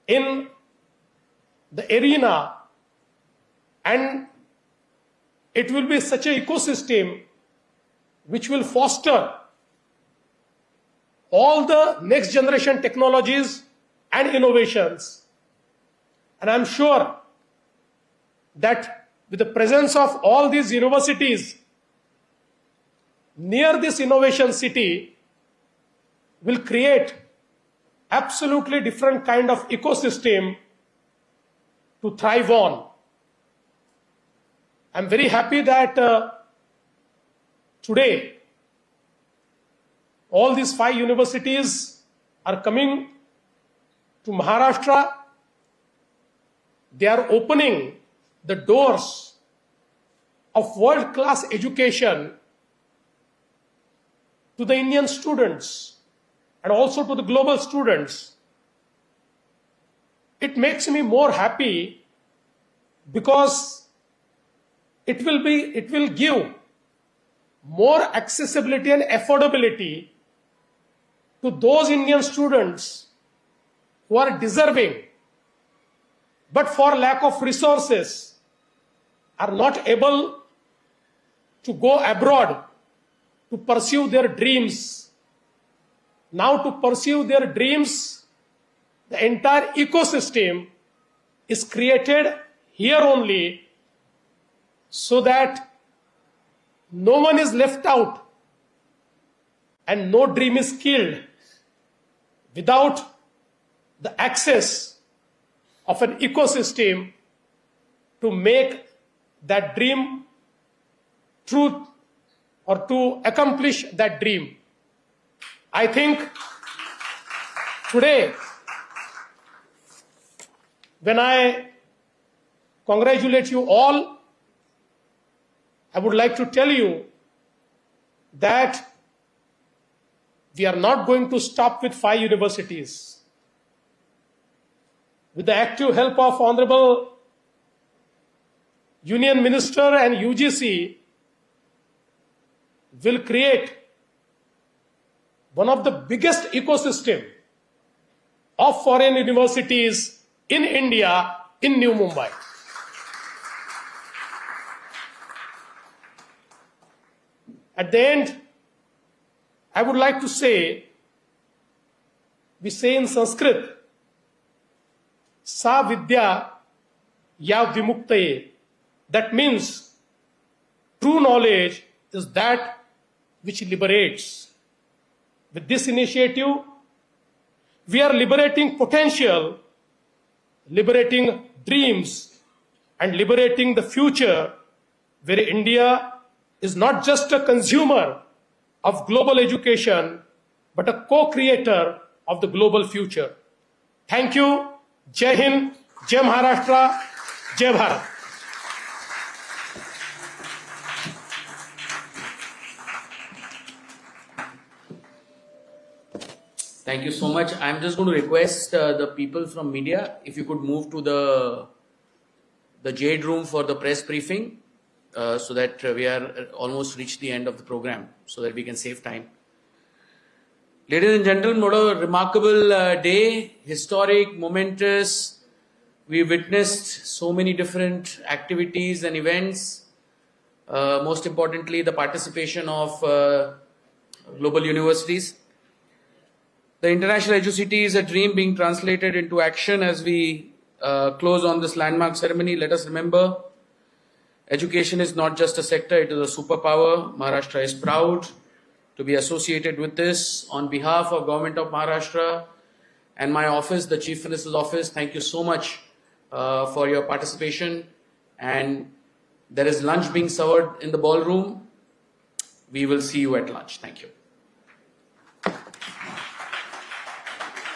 in the arena, and it will be such an ecosystem which will foster all the next generation technologies and innovations. And I'm sure that with the presence of all these universities near this innovation city will create absolutely different kind of ecosystem to thrive on. I'm very happy that today all these 5 universities are coming to Maharashtra. They are opening the doors of world-class education to the Indian students and also to the global students. It makes me more happy because it will give more accessibility and affordability to those Indian students who are deserving, but for lack of resources are not able to go abroad to pursue their dreams. Now to pursue their dreams, the entire ecosystem is created here only so that no one is left out and no dream is killed without the access of an ecosystem to make that dream true or to accomplish that dream. I think today, when I congratulate you all, I would like to tell you that we are not going to stop with 5 universities. With the active help of Honorable Union Minister and UGC, will create one of the biggest ecosystem of foreign universities in India, in New Mumbai. At the end, I would like to say, we say in Sanskrit, Sa Vidya Ya Vimuktaye. That means true knowledge is that which liberates. With this initiative, we are liberating potential, liberating dreams, and liberating the future where India is not just a consumer of global education, but a co-creator of the global future. Thank you. Jai Hind, Jai Maharashtra, Jai Bharat. Thank you so much. I'm just going to request the people from media, if you could move to the Jade room for the press briefing, so that we are almost reached the end of the program, so that we can save time. Ladies and gentlemen, what a remarkable day, historic, momentous. We witnessed so many different activities and events. Most importantly, the participation of global universities. The International EduCity is a dream being translated into action. As we close on this landmark ceremony, let us remember, education is not just a sector, it is a superpower. Maharashtra is proud to be associated with this. On behalf of Government of Maharashtra and my office, the Chief Minister's office, thank you so much for your participation. And there is lunch being served in the ballroom. We will see you at lunch. Thank you.